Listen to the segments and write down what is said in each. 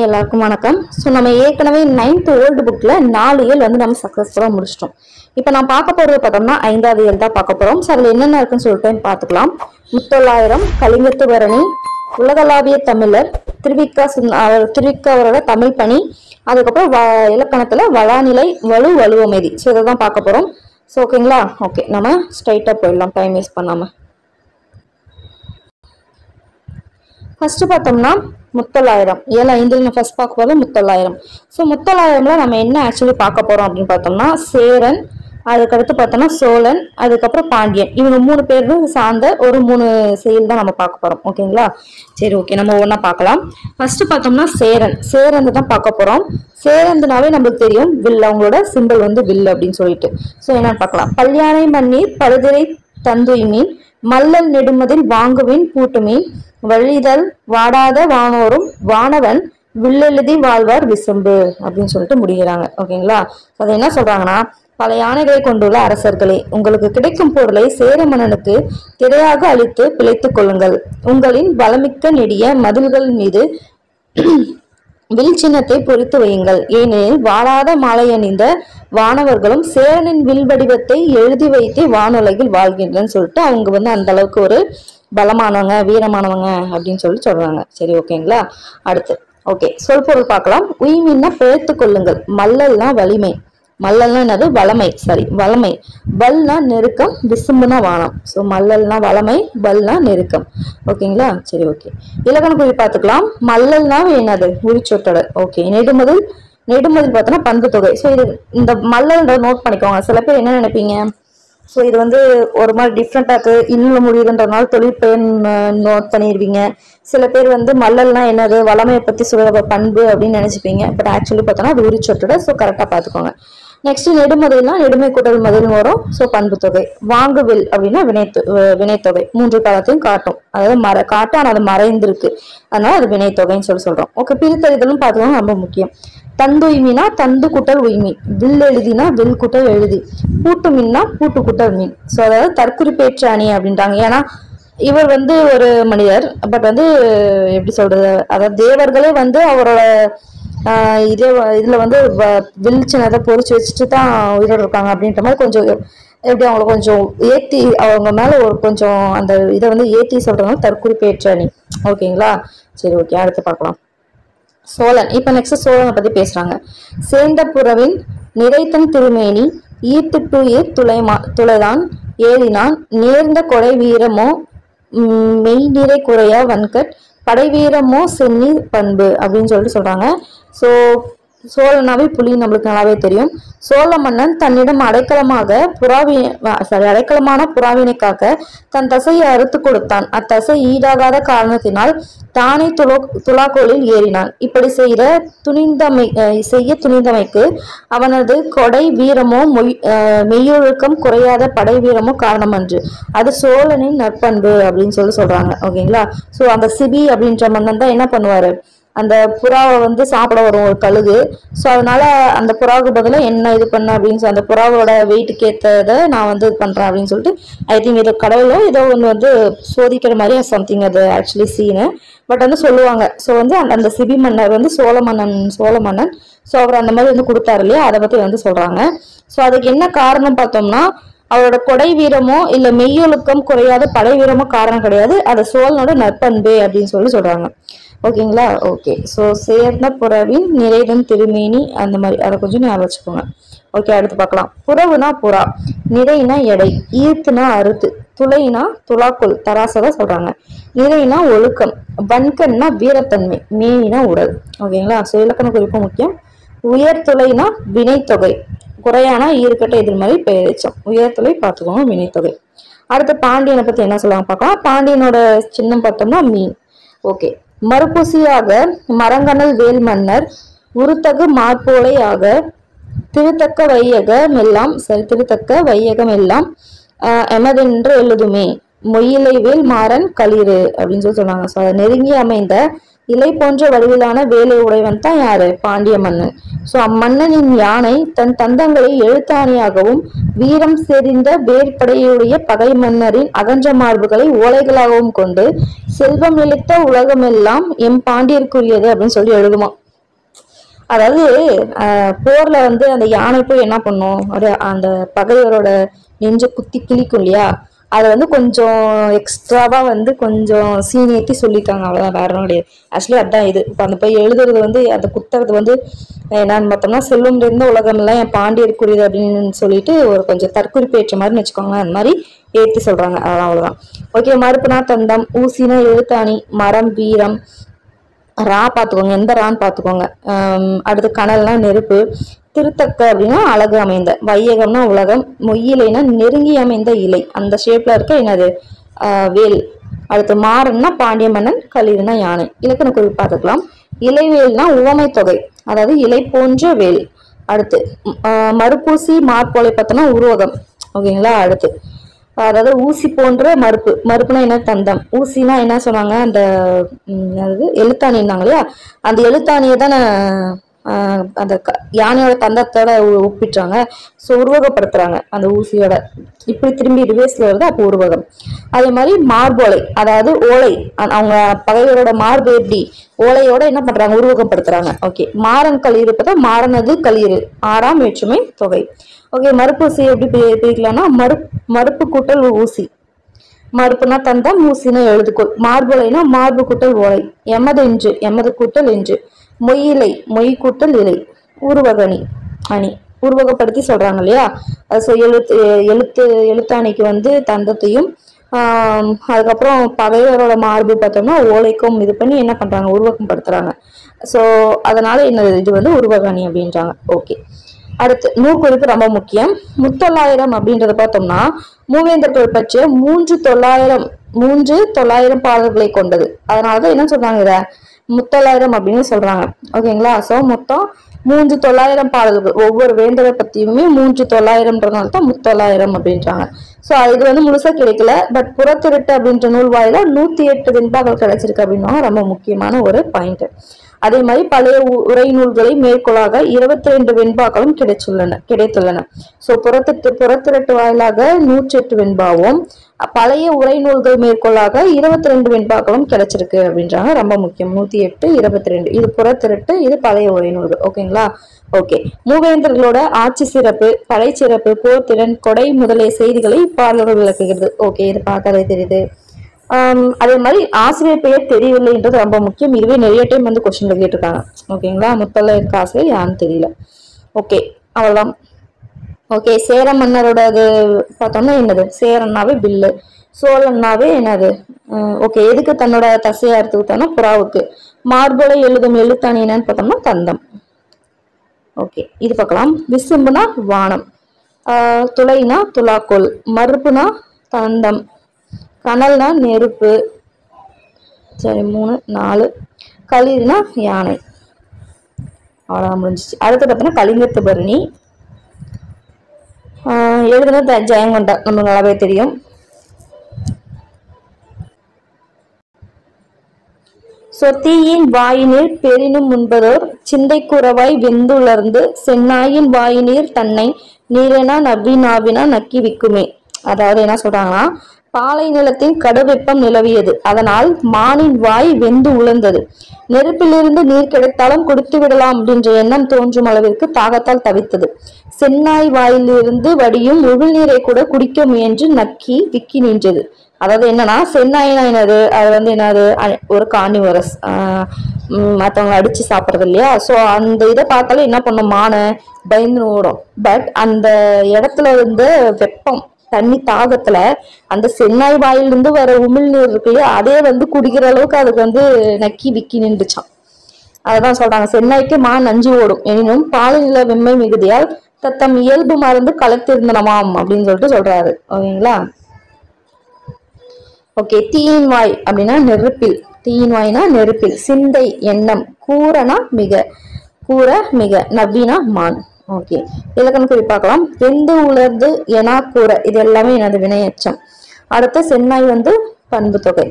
எல்லாருக்கும் வணக்கம். ஸோ நம்ம ஏற்கனவே 9th ஓல்டு புக்ல 4 இயல் வந்து நம்ம சக்சஸ்ஃபுல்லாக முடிச்சிட்டோம். இப்போ நான் பார்க்க போறது பார்த்தோம்னா 5வது இயல் தான் பார்க்க போறோம். ஸோ அதில் என்னென்ன இருக்குன்னு சொல்லிட்டு பார்த்துக்கலாம். முத்தொள்ளாயிரம், கலிங்கத்து பரணி, உலகளாவிய தமிழர், திருவிக்கா அவரோட தமிழ் பணி, அதுக்கப்புறம் இலக்கணத்துல வளாநிலை, வலுவமைதி. ஸோ இதை தான் பார்க்க போறோம். ஸோ ஓகேங்களா? ஓகே, நம்ம ஸ்ட்ரைட்டா போயிடலாம் டைம் வேஸ்ட் பண்ணாம. ஃபர்ஸ்ட் பார்த்தோம்னா முத்தொள்ளாயிரம், 7/5 நம்ம ஃபர்ஸ்ட் பார்க்க போறது முத்தொள்ளாயிரம். ஸோ முத்தொள்ளாயிரம்ல நம்ம என்ன ஆக்சுவலி பார்க்க போறோம் அப்படின்னு பார்த்தோம்னா சேரன், அதுக்கடுத்து பார்த்தோம்னா சோழன், அதுக்கப்புறம் பாண்டியன், இவங்க 3 பேரும் சார்ந்த ஒரு 3 செயல் தான் நம்ம பார்க்க போறோம். ஓகேங்களா? சரி, ஓகே, நம்ம ஒவ்வொன்றா பார்க்கலாம். ஃபர்ஸ்ட் பார்த்தோம்னா சேரன் தான் பார்க்க போறோம். சேரந்துனாவே நம்மளுக்கு தெரியும் வில், அவங்களோட சிம்பிள் வந்து வில் அப்படின்னு சொல்லிட்டு. ஸோ என்னன்னு பார்க்கலாம். பல்யானை மண்ணீர் பழுதிரை தந்துய்மீன், மல்லல் நெடுமதில் வாங்குவின் பூட்டுமீன், வழிதல் வாடாத வானோரும் வானவன் வில்லெழுதி வாழ்வார் விசும்பு அப்படின்னு சொல்லிட்டு முடிகிறாங்க. ஓகேங்களா? அது என்ன சொல்றாங்கன்னா, பல யானைகளை கொண்டுள்ள அரசர்களே, உங்களுக்கு கிடைக்கும் பொருளை சேர மன்னனுக்கு திரையாக அளித்து பிழைத்துக் கொள்ளுங்கள். உங்களின் வளமிக்க நெடிய மதில்கள் மீது வில் சின்னத்தை பொறித்து வையுங்கள். ஏனெனில் வாழாத மாலை அணிந்த வானவர்களும் சேரனின் வில் வடிவத்தை எழுதி வைத்து வானுலகில் வாழ்கின்றன்னு சொல்லிட்டு அவங்க வந்து அந்த அளவுக்கு ஒரு பலமானவங்க, வீரமானவங்க அப்படின்னு சொல்லி சொல்றாங்க. சரி, ஓகேங்களா? அடுத்து ஓகே, சொல்பொருள் பார்க்கலாம். உய்மீன்னா பிழைத்து கொள்ளுங்கள். மல்லல்னா வலிமை, மல்லல்னா என்னது? வளமை. சரி, வளமை. பல்னா நெருக்கம், விசும்புனா வானம். ஸோ மல்லல்னா வளமை, பல்னா நெருக்கம். ஓகேங்களா? சரி, ஓகே. இலக்கண குறி பார்த்துக்கலாம். மல்லல்னா என்னது? உரிச்சொற்றொடர். ஓகே. நெடுமதில் பார்த்தோன்னா பண்பு தொகை. ஸோ இது இந்த மல்லல்ன்ற நோட் பண்ணிக்கோங்க. சில பேர் என்ன நினைப்பீங்க, ஸோ இது வந்து ஒரு மாதிரி டிஃப்ரெண்டாக்கு இன்னும் முடியுதுன்றதுனால தொழிற்பெயர் நோட் பண்ணிடுவீங்க. சில பேர் வந்து மல்லல்னா என்னது, வளமையை பத்தி சொல்ற பண்பு அப்படின்னு நினைச்சுப்பீங்க. பட் ஆக்சுவலி பார்த்தோன்னா அது உரிச்சொற்றொடர். ஸோ கரெக்டாக பார்த்துக்கோங்க. நெக்ஸ்ட் நெடுமதில்னா நெடுமை கூட்டல் மதில் வரும். ஸோ பண்பு தொகை. வாங்குவில் அப்படின்னா வினைத்தொகை. 3 காலத்தையும் காட்டும். அதாவது காட்டும், ஆனால் அது மறைந்திருக்கு, அதனால அது வினைத்தொகைன்னு சொல்றோம். ஓகே. பிரித்தறிதலும் பார்த்துக்கோங்க, ரொம்ப முக்கியம். தந்துய்மீனா தந்து கூட்டல் உய்மீன், வில் எழுதினா வில் கூட்டல் எழுதி, பூட்டு மீன்னா பூட்டு கூட்டல் மீன். ஸோ அதாவது தற்குறிப்பேற்ற அணி அப்படின்றாங்க. ஏன்னா இவர் வந்து ஒரு மனிதர், பட் வந்து எப்படி சொல்றது, அதாவது தேவர்களே வந்து அவரோட இதுல வந்து வில் சின்னதை பொறிச்சு வச்சுட்டு தான் உயிரோடு இருக்காங்க அப்படின்ற மாதிரி கொஞ்சம் எப்படி அவங்கள கொஞ்சம் ஏத்தி, அவங்க மேல ஒரு கொஞ்சம் அந்த இதை வந்து ஏத்தி சொல்றதுனால தற்குறிப்பேற்ற அணி. ஓகேங்களா? சரி, ஓகே. அடுத்து பார்க்கலாம். சோழன். இப்ப நெக்ஸ்ட் சோழனை பத்தி பேசுறாங்க. சேர்ந்த புறவின் நிறைத்தன் திருமேனி, ஈர்த்துட்டுயிர் துளைதான் ஏறினான், நேர்ந்த கொடை வீரமோ மெய்நிறை குறையா வன்கட், படை வீரமோ சென்னி பண்பு அப்படின்னு சொல்லிட்டு சொல்றாங்க. ஸோ சோழனாவே புலி நம்மளுக்கு நல்லாவே தெரியும். சோழ மன்னன் தன்னிடம் அடைக்கலமான புறாவினை காக்க தன் தசையை அறுத்து கொடுத்தான். அத்தசை ஈடாகாத காரணத்தினால் தானே துலாக்கோலில் ஏறினான். இப்படி செய்ய துணிந்தமைக்கு அவனது கொடை வீரமோ மெய்யொழுக்கம் குறையாத படை வீரமோ காரணமன்று, அது சோழனின் நற்பண்பு அப்படின்னு சொல்றாங்க. ஓகேங்களா? ஸோ அந்த சிபி அப்படின்ற மன்னன் தான் என்ன பண்ணுவாரு, அந்த புறாவை வந்து சாப்பிட வரும் ஒரு கழுகு. ஸோ அதனால அந்த புறாவுக்கு பதிலாக என்ன இது பண்ண அப்படின்னு அந்த புறாவோட வெயிட்டுக்கு ஏற்றதை நான் வந்து இது பண்றேன் அப்படின்னு சொல்லிட்டு, ஐ திங்க் ஏதோ கடவுளோ ஏதோ ஒன்று வந்து சோதிக்கிற மாதிரி சம்திங் அது ஆக்சுவலி சீனு. பட் வந்து சொல்லுவாங்க. ஸோ வந்து அந்த சிபி மன்னர் வந்து சோழ மன்னன். ஸோ அவர் அந்த மாதிரி வந்து கொடுத்தாரு இல்லையா, அதை பத்தி வந்து சொல்றாங்க. ஸோ அதுக்கு என்ன காரணம் பார்த்தோம்னா, அவரோட கொடை வீரமோ இல்ல மெய்யொழுக்கம் குறையாத படை வீரமோ காரணம் கிடையாது, அது சோழனோட நற்பண்பு அப்படின்னு சொல்றாங்க. ஓகேங்களா? ஓகே. ஸோ சேர்ந்த புறவின் நிறைதன் திருமேனி, அந்த மாதிரி அதை கொஞ்சம் ஞாபகம் வச்சுக்கோங்க. ஓகே. அடுத்து பார்க்கலாம். புறவுனா புறா, நிறைனா எடை, ஈர்த்துனா அறுத்து, துளைனா துலாக்குள் தராசதா சொல்றாங்க, நிறைனா ஒழுக்கம், வன்கன்னா வீரத்தன்மை, மேனினா உடல். ஓகேங்களா? ஸோ இலக்கண குறிப்பு முக்கியம். உயர்துளைனா வினைத்தொகை, குறையானா ஈர்க்கட்ட எதிர்மறை பெயரெச்சம். உயர்துளை பார்த்துக்கோங்க, வினைத்தொகை. அடுத்து பாண்டியனை பத்தி என்ன சொல்லுவாங்க பார்க்கலாம். பாண்டியனோட சின்னம் பார்த்தோம்னா மீன். ஓகே. மறுபூசியாக மரங்கனல் வேல் மன்னர், உருத்தகு மார்போலையாக திருத்தக்க வையகம் எல்லாம் எமதென்று எழுதுமே, மொயிலை வேல் மாறன் களிறு அப்படின்னு சொன்னாங்க. ஸோ அதை நெருங்கி அமைந்த இலை போன்ற வடிவிலான வேலை உடையவன் தான் யாரு? பாண்டிய மன்னன். ஸோ அம்மன்னனின் யானை தன் தந்தங்களை எழுத்தாணியாகவும் வீரம் செறிந்த வேற்படையுடைய பகை மன்னரின் அகன்ற மார்புகளை ஓலைகளாகவும் கொண்டு செல்வம் இழுத்த உலகமெல்லாம் எம் பாண்டியருக்குரியது அப்படின்னு சொல்லி எழுதுமா. அதாவது போர்ல வந்து அந்த யானை போய் என்ன பண்ணும், ஒரு அந்த பகைவரோட நெஞ்ச குத்தி கிழிக்கும் இல்லையா, அதை வந்து கொஞ்சம் எக்ஸ்ட்ராவா வந்து கொஞ்சம் சீனியர்ட்டி சொல்லிட்டாங்க, அவ்வளவுதான், வேற ஒன்றும் கிடையாது. ஆக்சுவலி அதான் இது. இப்போ அந்த போய் எழுதுறது வந்து அதை குத்துறது வந்து என்னன்னு பார்த்தோம்னா, செல்வம் இருந்த உலகம் எல்லாம் என் பாண்டியருக்குரியது அப்படின்னு சொல்லிட்டு ஒரு கொஞ்சம் தற்குறிப்பு ஏற்ற மாதிரி வச்சுக்கோங்க, அந்த மாதிரி ஏற்றி சொல்றாங்க, அவ்வளவுதான். ஓகே. மறுப்புனா தந்தம், ஊசினா எழுத்தாணி, மரம் வீரம், ரா பார்த்துக்கோங்க, எந்த ரான்னு பார்த்துக்கோங்க. அடுத்து கனல்னா நெருப்பு, திருத்தக்க அப்படின்னா அழகு அமைந்த, வையகம்னா உலகம், மொய்யிலைனா நெருங்கி அமைந்த இலை, அந்த ஷேப்ல இருக்க என்னது வேல். அடுத்து மாறன்னா பாண்டிய மன்னன், களிறுனா யானை. இலக்கண குறிப்பு பார்த்துக்கலாம். இலைவேல்னா உவமை தொகை, அதாவது இலை போன்ற வேல். அடுத்து மறுப்பூசி மார்போலை பார்த்தோம்னா உருவகம். ஓகேங்களா. அடுத்து அதாவது ஊசி போன்ற மறுப்பு, மறுப்புனா என்ன தந்தம், ஊசினா என்ன சொன்னாங்க, அந்த அதாவது எழுத்தாணினாங்க இல்லையா, அந்த எழுத்தாணியை தானே அந்த யானையோட தந்தத்தோட ஒப்பிட்டுறாங்க. ஸோ உருவகப்படுத்துறாங்க அந்த ஊசியோட, இப்படி திரும்பி ரிவேஸ்ல வருது, அப்போ உருவகம். அதே மாதிரி மார்போலை, அதாவது ஓலை, அவங்க பகைவரோட மார்பு எப்படி ஓலையோட என்ன பண்றாங்க, உருவகப்படுத்துறாங்க. ஓகே. மாறன் களிறு பார்த்தா மாறனது களிறு, ஆறாம் வேற்றுமை தொகை. ஓகே. மறுப்பூசி எப்படி பிரிக்கலாம்னா மறுப்பு கூட்டல் ஊசி, மறுப்புனா தந்தம், ஊசினா எழுதுகோள், மார்புலைனா மார்பு கூட்டல் ஓலை, எமது இன்று, எமது கூட்டல் இன்று, மொய்யிலை, மொய் கூட்டல் இலை, உருவகணி அணி, உருவகப்படுத்தி சொல்றாங்க இல்லையா. அது எழுத்தாணிக்கு வந்து தந்தத்தையும், அதுக்கப்புறம் பகைவரோட மார்பு பார்த்தோம்னா ஓலைக்கும் இது பண்ணி என்ன பண்றாங்க, உருவகம் படுத்துறாங்க. ஸோ அதனால என்ன இது வந்து உருவகணி அப்படின்றாங்க. ஓகே. அடுத்து நூற்குறிப்பு ரொம்ப முக்கியம். முத்தொள்ளாயிரம் அப்படின்றத பார்த்தோம்னா மூவேந்தர்கள் பற்றிய 3900 பாடல்களை கொண்டது. அதனாலதான் என்ன சொல்றாங்க, இத முத்தொள்ளாயிரம் அப்படின்னு சொல்றாங்க. ஓகேங்களா. சோ மொத்தம் 3900 பாடல்கள், ஒவ்வொரு வேந்தரை பத்தியுமே 3900ன்றதுனால தான் முத்தொள்ளாயிரம் அப்படின்றாங்க. சோ இது வந்து முழுசா கிடைக்கல, பட் புறத்திருட்டு அப்படின்ற நூல் வாயில 108 வெண்பாக்கள் கிடைச்சிருக்கு அப்படின்னா ரொம்ப முக்கியமான ஒரு பாயிண்ட். அதே மாதிரி பழைய உரை நூல்களை மேற்கோளாக 22 வெண்பாக்களும் கிடைத்துள்ளன. சோ புறத்திரட்டு வாயிலாக 108 வெண்பாவும், பழைய உரை நூல்கள் மேற்கோளாக 22 வெண்பாக்களும் கிடைச்சிருக்கு அப்படின்றாங்க. ரொம்ப முக்கியம். 108 22, இது புறத்திரட்டு, இது பழைய உரை நூல்கள். ஓகேங்களா. ஓகே. மூவேந்தர்களோட ஆட்சி சிறப்பு, படை சிறப்பு, போர்த்திறன், கொடை முதலிய செய்திகளை பாடல்கள் விளக்குகிறது. ஓகே. இது பார்த்தாலே தெரியுது. அதே மாதிரி ஆசிரியர் பெயர் தெரியவில்லைன்றது ரொம்ப முக்கியம். இதுவே நிறைய டைம் வந்து கொஸ்டின்ல கேட்டிருக்காங்க. ஓகேங்களா. முத்தொள்ளாயிரம் ஆசிரியர் யாருன்னு தெரியல. ஓகே. அவ்வளவுதான். ஓகே. சேர மன்னரோட அது பார்த்தோம்னா என்னது, சேரன்னாவே பில்லு, சோழன்னாவே என்னது, ஓகே, எதுக்கு தன்னோட தசையா எடுத்துக்கிட்டோம்னா புறாவுக்கு, மார்போலை எழுதும் எழுத்தாணி என்னன்னு பார்த்தோம்னா தந்தம். ஓகே. இது பார்க்கலாம். விசும்புனா வானம், துளைனா துலாக்கோல், மறுப்புனா தந்தம், கனல்னா நெருப்பு, சரி 3 4, களிறுனா யானை. அவ்வளவுதான், முடிஞ்சிச்சு. அடுத்து பார்த்தோம்னா கலிங்கத்து பரணி, எழுதுன ஜெயங்கொண்டா, நமக்கு நல்லாவே தெரியும். சொத்தியின் வாயினீர் பெரினும் முன்பதோர் சிந்தைக்குறவாய் வெந்துலர்ந்து சென்னாயின் வாயினீர் தன்னை நீரெனா நவ்வி நாவினா நக்கி விக்குமே. அதாவது என்ன சொல்றாங்கன்னா, பாலை நிலத்தின் கடுவெப்பம் நிலவியது, அதனால் மானின் வாய் வெந்து உலர்ந்தது, நெருப்பிலிருந்து நீர் கிடைத்தாலும் குடித்து விடலாம் அப்படின்ற எண்ணம் தோன்றும் அளவிற்கு தாகத்தால் தவித்தது, சென்னாய் வாயிலிருந்து வடியும் உமிழ்நீரை கூட குடிக்க முயன்று நக்கி விக்கி நின்றது. அதாவது என்னன்னா, சென்னாயினா என்னது, அது வந்து என்னது, ஒரு கார்னிவரஸ், மற்றவங்க அடிச்சு சாப்பிட்றது இல்லையா. ஸோ அந்த இதை பார்த்தாலே என்ன பண்ணும், மானை பயந்து ஓடும். பட் அந்த இடத்துல வந்து வெப்பம், தண்ணி தாகத்துல அந்த சென்னாய் வாயிலிருந்து வர உமிழ்நீர் இருக்கு இல்லையா, அதே வந்து குடிக்கிற அளவுக்கு அதுக்கு வந்து நக்கி விக்கி நின்றுச்சான். அதான் சொல்றாங்க, சென்னாய்க்கு மான் நஞ்சு ஓடும் எனினும் பாலினில வெம்மை மிகுதியால் தத்தம் இயல்பு மறந்து கலத்திருந்தனமாம் அப்படின்னு சொல்லிட்டு சொல்றாரு. ஓகேங்களா. ஓகே. தீயின் வாய் அப்படின்னா நெருப்பில், தீயின் வாய்னா நெருப்பில், சிந்தை எண்ணம், கூறனா மிக, கூற மிக, நவ்வினா மான். ஓகே. இலக்கண குறிப்பாக்கலாம். வெந்து உலர்ந்து எனா கூற, இது எல்லாமே எனது வினையச்சம். அடுத்த சென்னாய் வந்து பண்பு தொகை.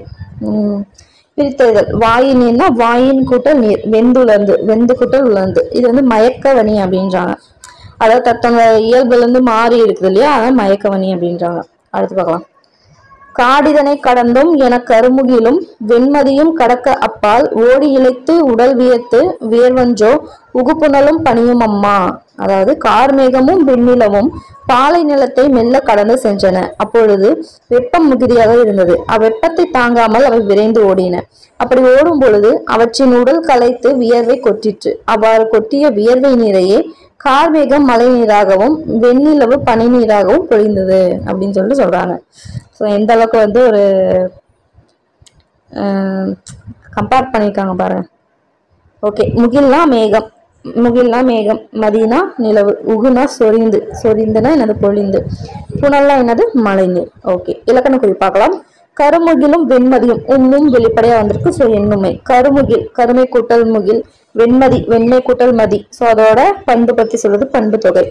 பிரித்தெழுதல், வாயினா வாயின் கூட்டல் நீர், வெந்துலர்ந்து, வெந்து கூட்டல் உலர்ந்து, இது வந்து மயக்கவணி அப்படின்றாங்க. அதாவது தத்தவங்க இயல்புல இருந்து மாறி இருக்குது இல்லையா, அதான் மயக்கவணி அப்படின்றாங்க. அடுத்து பார்க்கலாம். காடிதனை கடந்தும் என கருமுகிலும் வெண்மதியும் கடக்க அப்பால் ஓடி இழைத்து உடல் வியத்து வியர்வஞ்சோ உகுப்புணலும் பணியும் அம்மா. அதாவது கார்மேகமும் வெண்ணிலவும் பாலை நிலத்தை மெல்ல கடந்து சென்றன. அப்பொழுது வெப்பம் மிகுதியாக இருந்தது. அவ்வெப்பத்தை தாங்காமல் அவை விரைந்து ஓடின. அப்படி ஓடும் பொழுது அவற்றின் உடல் களைத்து வியர்வை கொட்டிற்று. அவ்வாறு கொட்டிய வியர்வை நீரையே கார்மேகம் மழை நீராகவும் வெண்ணிலவு பனி நீராகவும் பொழிந்தது அப்படின்னு சொல்லிட்டு சொல்றாங்க. ஸோ எந்த அளவுக்கு வந்து ஒரு கம்பேர் பண்ணியிருக்காங்க பாருங்க. ஓகே, முகில்னா மேகம், முகில்னா மேகம், மதினா நிலவு, உகுனா சொரிந்து, சொரிந்துனா என்னது பொழிந்து, புனல்னா என்னது மழை நீர். ஓகே, இலக்கண குறிப்பாக்கலாம். கருமுகிலும் வெண்மதியும் உம்மும் வெளிப்படையா வந்திருக்கு. ஸோ எண்ணுமை கருமுகில் கருமை கூட்டல் முகில், வெண்மதி வெண்மை கூட்டல் மதி. ஸோ அதோட பண்பு பத்தி சொல்றது பண்பு தொகை.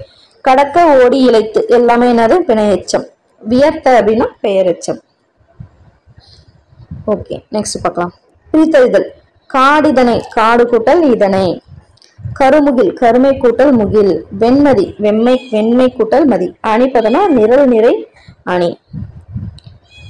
கடக்க ஓடி இழைத்து எல்லாமே என்னது பிணையெச்சம். வியர்த்த அப்படின்னா பெயரெச்சம். ஓகே, நெக்ஸ்ட் பார்க்கலாம். பிரித்தறிதல் காடிதனை காடு கூட்டல் இதனை, கருமுகில் கருமை கூட்டல் முகில், வெண்மதி வெண்மை கூட்டல் மதி, அணிப்பதனா நிரல் நிறை அணி.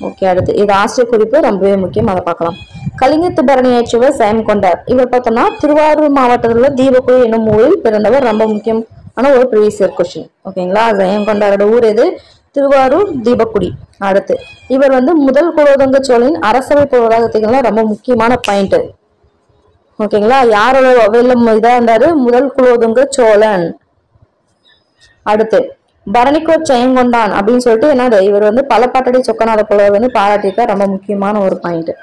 ஓகே, அடுத்து இது ஆசிரியர் குறிப்பு ரொம்பவே முக்கியம், அதை பார்க்கலாம். கலிங்கத்து பரணி ஏற்றுவர் ஜெயங்கொண்டார். இவர் பார்த்தோம்னா திருவாரூர் மாவட்டத்தில் உள்ள தீபக்குழி என்னும் ஊரில் பிறந்தவர். ரொம்ப முக்கியமான ஒரு ப்ரீவியஸ் இயர் கொஸ்டின். ஓகேங்களா, ஜெயங்கொண்டாரோட ஊர் எது? திருவாரூர் தீபக்குடி. அடுத்து இவர் வந்து முதல் குலோதுங்க சோழனின் அரசவை புலவராக திகழ்ந்தார். ரொம்ப முக்கியமான பாயிண்ட். ஓகேங்களா, யாரோட வெள்ளம் இதா இருந்தாரு? முதல் குலோதுங்க சோழன். அடுத்து பரணிக்கோர் ஜெயங்கொண்டான் அப்படின்னு சொல்லிட்டு என்னது, இவர் வந்து பலப்பாட்டடி சொக்கநாத புலவர் வந்து பாராட்டியிருக்கார். ரொம்ப முக்கியமான ஒரு பாயிண்ட்.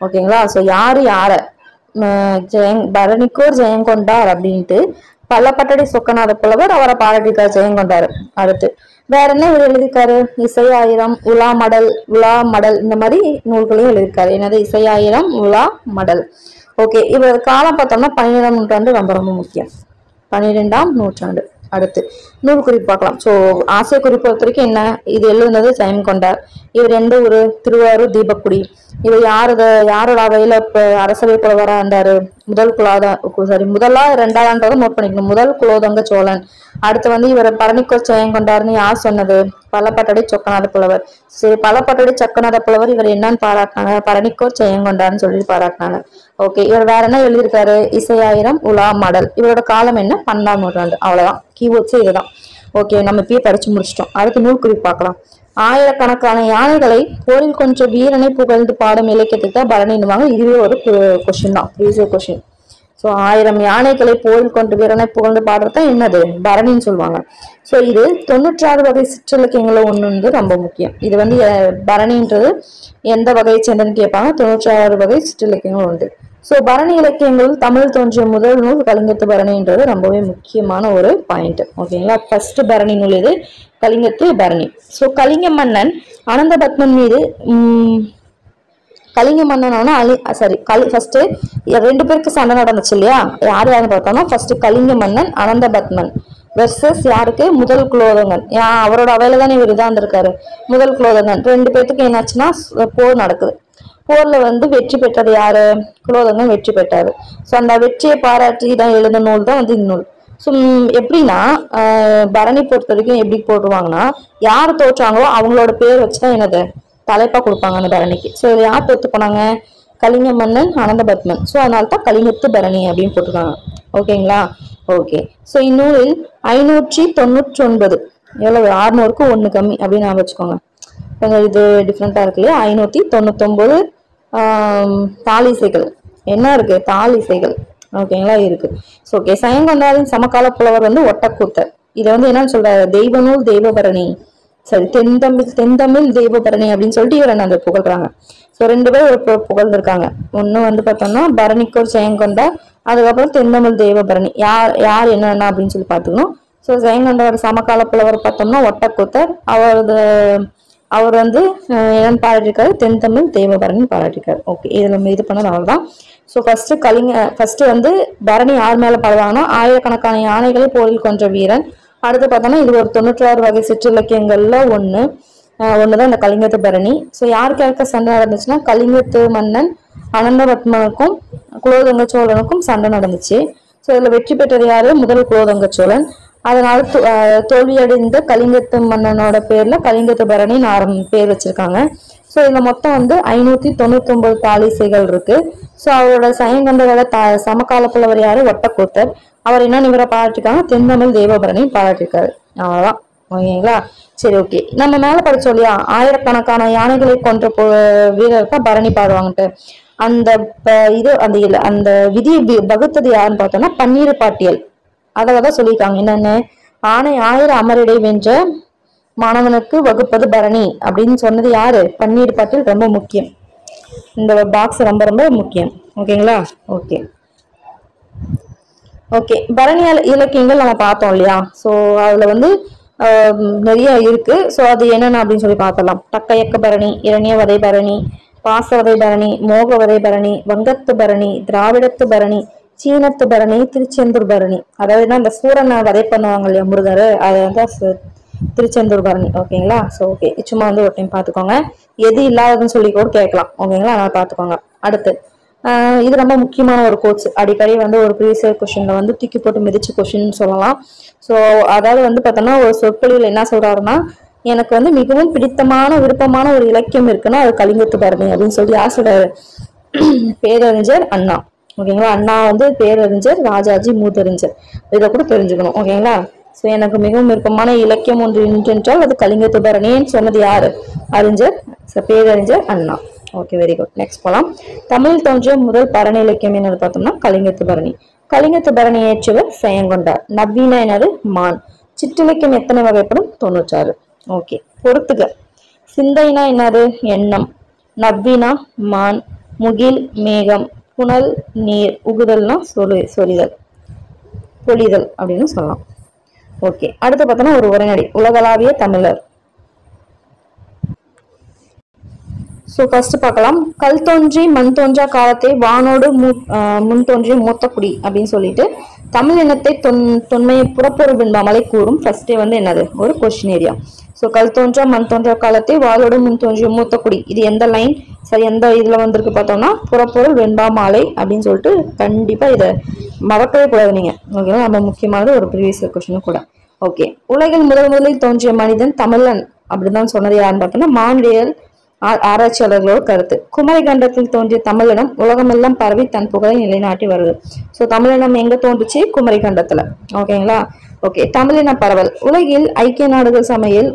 ஓகேங்களா, ஸோ யாரு யார பரணிக்கோர் ஜெயங்கொண்டார் அப்படின்ட்டு பலப்பட்டடி சொக்கநாத புலவர் அவரை பாராட்டியிருக்கார், ஜெயங்கொண்டார். அடுத்து வேற என்ன இவர் எழுதியிருக்காரு? இசையாயிரம், உலா மடல் இந்த மாதிரி நூல்களையும் எழுதியிருக்காரு. என்னது இசையாயிரம், உலா மடல். ஓகே, இவர் காலம் பார்த்தோம்னா 12ஆம் நூற்றாண்டு ரொம்ப ரொம்ப முக்கியம், 12ஆம் நூற்றாண்டு. அடுத்து நூல் குறிப்பு பார்க்கலாம். ஸோ ஆசிரியர் குறிப்பு பொறுத்த வரைக்கும் என்ன, இது எழுதுனது ஜெயங்கொண்டார். இவர் எந்த ஊர்? திருவாரூர் தீபக்குடி. இவர் யாரோட அவையில அரசவை புலவராக இருந்தாரு? முதலா ரெண்டாவதுன்றதை நோட் பண்ணிக்கணும். முதல் குலோதுங்க சோழன். அடுத்து வந்து இவர் பரணிக்கோர் ஜெயங்கொண்டார்னு யார் சொன்னது? பலப்பட்டடி சொக்கநாத புலவர். சரி, பலப்பட்டடி சொக்கநாத புலவர் இவர் என்னன்னு பாராட்டினாங்க? பரணிக்கோர் ஜெயங்கொண்டார்னு சொல்லி பாராட்டினாங்க. ஓகே, இவர் வேற என்ன எழுதியிருக்காரு? இசையாயிரம், உலா மடல். இவரோட காலம் என்ன? 12ஆம் நூற்றாண்டு. அவ்வளவுதான், கீவேர்ட்ஸ் இதுதான். ஓகே, நம்ம இப்பயே படிச்சு முடிச்சிட்டோம். அடுத்து நூல் குறிப்பு பார்க்கலாம். ஆயிரக்கணக்கான யானைகளை போரில் கொன்ற வீரனை புகழ்ந்து பாடும் இலக்கியத்துக்கு தான் பரணின்னுவாங்க. இதுவே ஒரு கொஸ்டின் தான், ப்ரீவியஸ் கொஸ்டின். ஸோ 1000 யானைகளை போரில் கொன்ற வீரனை புகழ்ந்து பாடுறதா என்னது? பரணின்னு சொல்லுவாங்க. ஸோ இது 96 வகை சிற்றிலக்கியங்கள ஒன்று வந்து ரொம்ப முக்கியம். இது வந்து பரணின்றது எந்த வகையை சேர்ந்ததுன்னு கேட்பாங்க. 96 வகை சிற்றிலக்கியங்கள் உண்டு. ஸோ பரணி இலக்கியங்கள் தமிழ் தோன்றிய முதல் நூல் கலிங்கத்து பரணின்றது ரொம்பவே முக்கியமான ஒரு பாயிண்ட். ஓகேங்களா, ஃபர்ஸ்ட் பரணி நூல் இது கலிங்கத்து பரணி. ஸோ கலிங்க மன்னன் அனந்தபத்மன் மீது கலிங்க மன்னன் ஃபர்ஸ்ட் 2 பேருக்கு சண்டை நடந்துச்சு இல்லையா? யார் யாருன்னு பார்த்தோம்னா ஃபர்ஸ்ட் கலிங்க மன்னன் அனந்தபத்மன் வெர்சஸ் யாருக்கு? முதல் குலோதுங்கன். அவரோட அவையில தானே இவர் இதான் இருந்திருக்காரு, முதல் குலோதுங்கன். 2 பேத்துக்கு என்னாச்சுன்னா போர் நடக்குது. போர்ல வந்து வெற்றி பெற்றது யாரு? குலோதுங்கன் வெற்றி பெற்றாரு. ஸோ அந்த வெற்றியை பாராட்டி தான் எழுத நூல் தான் வந்து இந்நூல். ஸோ எப்படின்னா பரணி பொறுத்த வரைக்கும் எப்படி போட்டுருவாங்கன்னா, யார் தோற்றாங்களோ அவங்களோட பேர் வச்சுதான் என்னது தலைப்பா கொடுப்பாங்க அந்த பரணிக்கு. ஸோ இதில் யார் தோத்து போனாங்க? கலிங்க மன்னன் அனந்தபத்மன். ஸோ அதனால தான் கலிங்கத்து பரணி அப்படின்னு போட்டிருக்காங்க. ஓகேங்களா, ஓகே. ஸோ இந்நூலில் 599 எவ்வளவு? 600க்கு 1 கம்மி அப்படின்னு நான் வச்சுக்கோங்க. இது டிஃப்ரெண்டா இருக்கு இல்லையா? 599 தாளிசைகள் என்ன இருக்கு? தாளிசைகள். ஓகேங்களா, இருக்கு. ஸோ ஓகே, ஜெயங்கொண்டாரின் சமகால புலவர் வந்து ஒட்டக்கூத்தர். இதை வந்து என்னன்னு சொல்றாரு? தெய்வநூல் தெய்வபரணி, சரி தென்தமிழ் தெய்வபரணி அப்படின்னு சொல்லிட்டு இவர் என்ன புகழ்றாங்க. ஸோ 2 பேர் ஒரு புகழ்ந்திருக்காங்க. ஒன்று வந்து பார்த்தோம்னா பரணிக்கோர் ஜெயங்கொண்டார், அதுக்கப்புறம் தென்தமிழ் தெய்வபரணி. யார் என்னென்ன அப்படின்னு சொல்லி பார்த்துக்கணும். ஸோ ஜெயங்கொண்டார் சமகால புலவர் பார்த்தோம்னா ஒட்டக்கூத்தர். அவர் வந்து என்னன்னு பாராட்டிருக்காரு? தென்தமிழ் தெய்வபரணி பாராட்டிருக்காரு. ஓகே, இதுல இது பண்ணது அவ்வளவுதான். ஸோ ஃபர்ஸ்ட் வந்து பரணி யார் மேல பாடுவாங்கன்னா, ஆயிரக்கணக்கான யானைகளை போரில் கொன்ற வீரன். அடுத்து பார்த்தோம்னா இது ஒரு 96 வகை சிற்றிலக்கியங்கள்ல ஒண்ணுதான் இந்த கலிங்கத்து பரணி. ஸோ யாருக்கு சண்டை நடந்துச்சுன்னா, கலிங்கத்து மன்னன் அனந்தபத்மனுக்கும் குலோதுங்க சோழனுக்கும் சண்டை நடந்துச்சு. ஸோ இதுல வெற்றி பெற்றது யாரு? முதல் குலோதுங்க சோழன். அதனால தோல்வியடைந்த கலிங்கத்து மன்னனோட பேர்ல கலிங்கத்து பரணின்னு பேர் வச்சிருக்காங்க. ஸோ இதுல மொத்தம் வந்து 599 தாலிசைகள் இருக்கு. ஸோ அவரோட சயங்கண்டரோட சமகால புலவர் யாரு? ஒட்டக்கூத்தர். அவர் என்ன இவரை பாராட்டிருக்காங்க? தென்தமிழ் தேவபரணி பாராட்டிருக்காரு. அவ்வளவுதான். ஓகேங்களா? சரி, ஓகே. நம்ம மேல படிச்சோம் இல்லையா, ஆயிரக்கணக்கான யானைகளை கொன்ற வீரர் தான் பரணி பாடுவாங்கட்டு. அந்த இது அந்த விதியை வகுத்தது யாருன்னு பார்த்தோம்னா பன்னீர் பாட்டியல். அதான் சொல்லியிருக்காங்க. என்னன்னு, ஆணை 1000 அமரிடை வென்ற மாணவனுக்கு வகுப்பது பரணி அப்படின்னு சொன்னது யாரு? பன்னீர் பாட்டியல். ரொம்ப முக்கியம். இந்த பாக்ஸ் ரொம்ப ரொம்ப முக்கியம். ஓகேங்களா? Okay okay. பரணி இலக்கியங்கள் நம்ம பார்த்தோம் இல்லையா? ஸோ அதுல வந்து நிறைய இருக்கு. ஸோ அது என்னென்ன அப்படின்னு சொல்லி பார்த்தலாம். தக்கையக்க பரணி, இரணியவதை பரணி, பாசவதை பரணி, மோகவதை பரணி, வங்கத்து பரணி, திராவிடத்து பரணி, சீனத்து பரணி, திருச்செந்தூர் பரணி. அதாவது அந்த சூரனை வதை பண்ணுவாங்க இல்லையா முருகர், அது வந்து திருச்செந்தூர் பரணி. ஓகேங்களா? ஸோ ஓகே, சும்மா வந்து ஒரு டைம் பார்த்துக்கோங்க. எது இல்லாததுன்னு சொல்லி கூட கேட்கலாம். ஓகேங்களா? அதனால பார்த்துக்கோங்க. அடுத்து இது ரொம்ப முக்கியமான ஒரு கோர்ஸ். அடிக்கடி வந்து ஒரு ப்ரீவியஸ் கொஸ்டின்ல வந்து தூக்கி போட்டு மிதிச்சு கொஸ்டின் சொல்லலாம். ஸோ அதாவது வந்து பார்த்தோம்னா ஒரு சொற்பொழிவில் என்ன சொல்றாருன்னா, எனக்கு வந்து மிகவும் பிடித்தமான விருப்பமான ஒரு இலக்கியம் இருக்குன்னா அது கலிங்கத்து பரணி அப்படின்னு சொல்லி யார் சொல்றாரு? பேரறிஞர் அண்ணா. ஓகேங்களா? அண்ணா வந்து பேரறிஞர், ராஜாஜி மூத்தறிஞர். இதை கூட தெரிஞ்சுக்கணும். ஓகேங்களா? ஸோ எனக்கு மிகவும் விருப்பமான இலக்கியம் ஒன்று என்றால் அது கலிங்கத்து பரணின்னு சொன்னது யாரு? பேரறிஞர் Anna. Okay, very good. Next போலாம். தமிழ் தோன்றிய முதல் பரணி இலக்கியம் என்னது பார்த்தோம்னா கலிங்கத்து பரணி. கலிங்கத்து பரணி ஏற்றவர் செயங்கொண்டார். நவீன என்னது? மான். சிற்றிலக்கியம் எத்தனை வகைப்படும்? 96. ஓகே, பொறுத்துக. சிந்தைனா என்னது? எண்ணம். நவ்வினா மான். முகில் மேகம். புனல் நீர். உகுதல்னா சொரிதல், பொழிதல் அப்படின்னு சொல்லலாம். ஓகே, அடுத்து பார்த்தோம்னா ஒரு உரைநடை. உலகளாவிய தமிழர். ஸோ ஃபர்ஸ்ட் பார்க்கலாம். கல் தோன்றி மண் தோன்றா காலத்தை வானோடு முன் தோன்றி மூத்த குடி அப்படின்னு சொல்லிட்டு தமிழ் இனத்தை தொன்மையை புறப்பொருள் பின்பாமலை கூறும். ஃபர்ஸ்டே வந்து என்னது? ஒரு கொஸ்டின் ஏரியா. ஸோ கல் தோன்றா மண் தோன்றா காலத்தை வாளோடு முன் தோன்றிய மூத்த குடி. இது எந்த லைன்? சரி, எந்த இதுல வந்திருக்கு பார்த்தோம்னா புறப்பொருள் வெண்பாமாலை அப்படின்னு சொல்லிட்டு கண்டிப்பா இதை மறக்கவே கூடாது நீங்க. ஓகேவா? நம்ம முக்கியமானது ஒரு ப்ரீவியஸ் கொஸ்டின் கூட. ஓகே, உலகில் முதலில் தோன்றிய மனிதன் தமிழன் அப்படிதான் சொன்னது யாருன்னு பார்த்தோம்னா மானுடியல் ஆராய்ச்சியாளர்களோட கருத்து. குமரி கண்டத்தில் தோன்றிய தமிழினம் உலகமெல்லாம் பரவி தன் புகழை நிலைநாட்டி வருது. ஸோ தமிழினம் எங்க தோன்றுச்சு? குமரி கண்டத்துல. ஓகேங்களா? ஓகே, தமிழின பரவல். உலகில் ஐக்கிய நாடுகள் சமையல்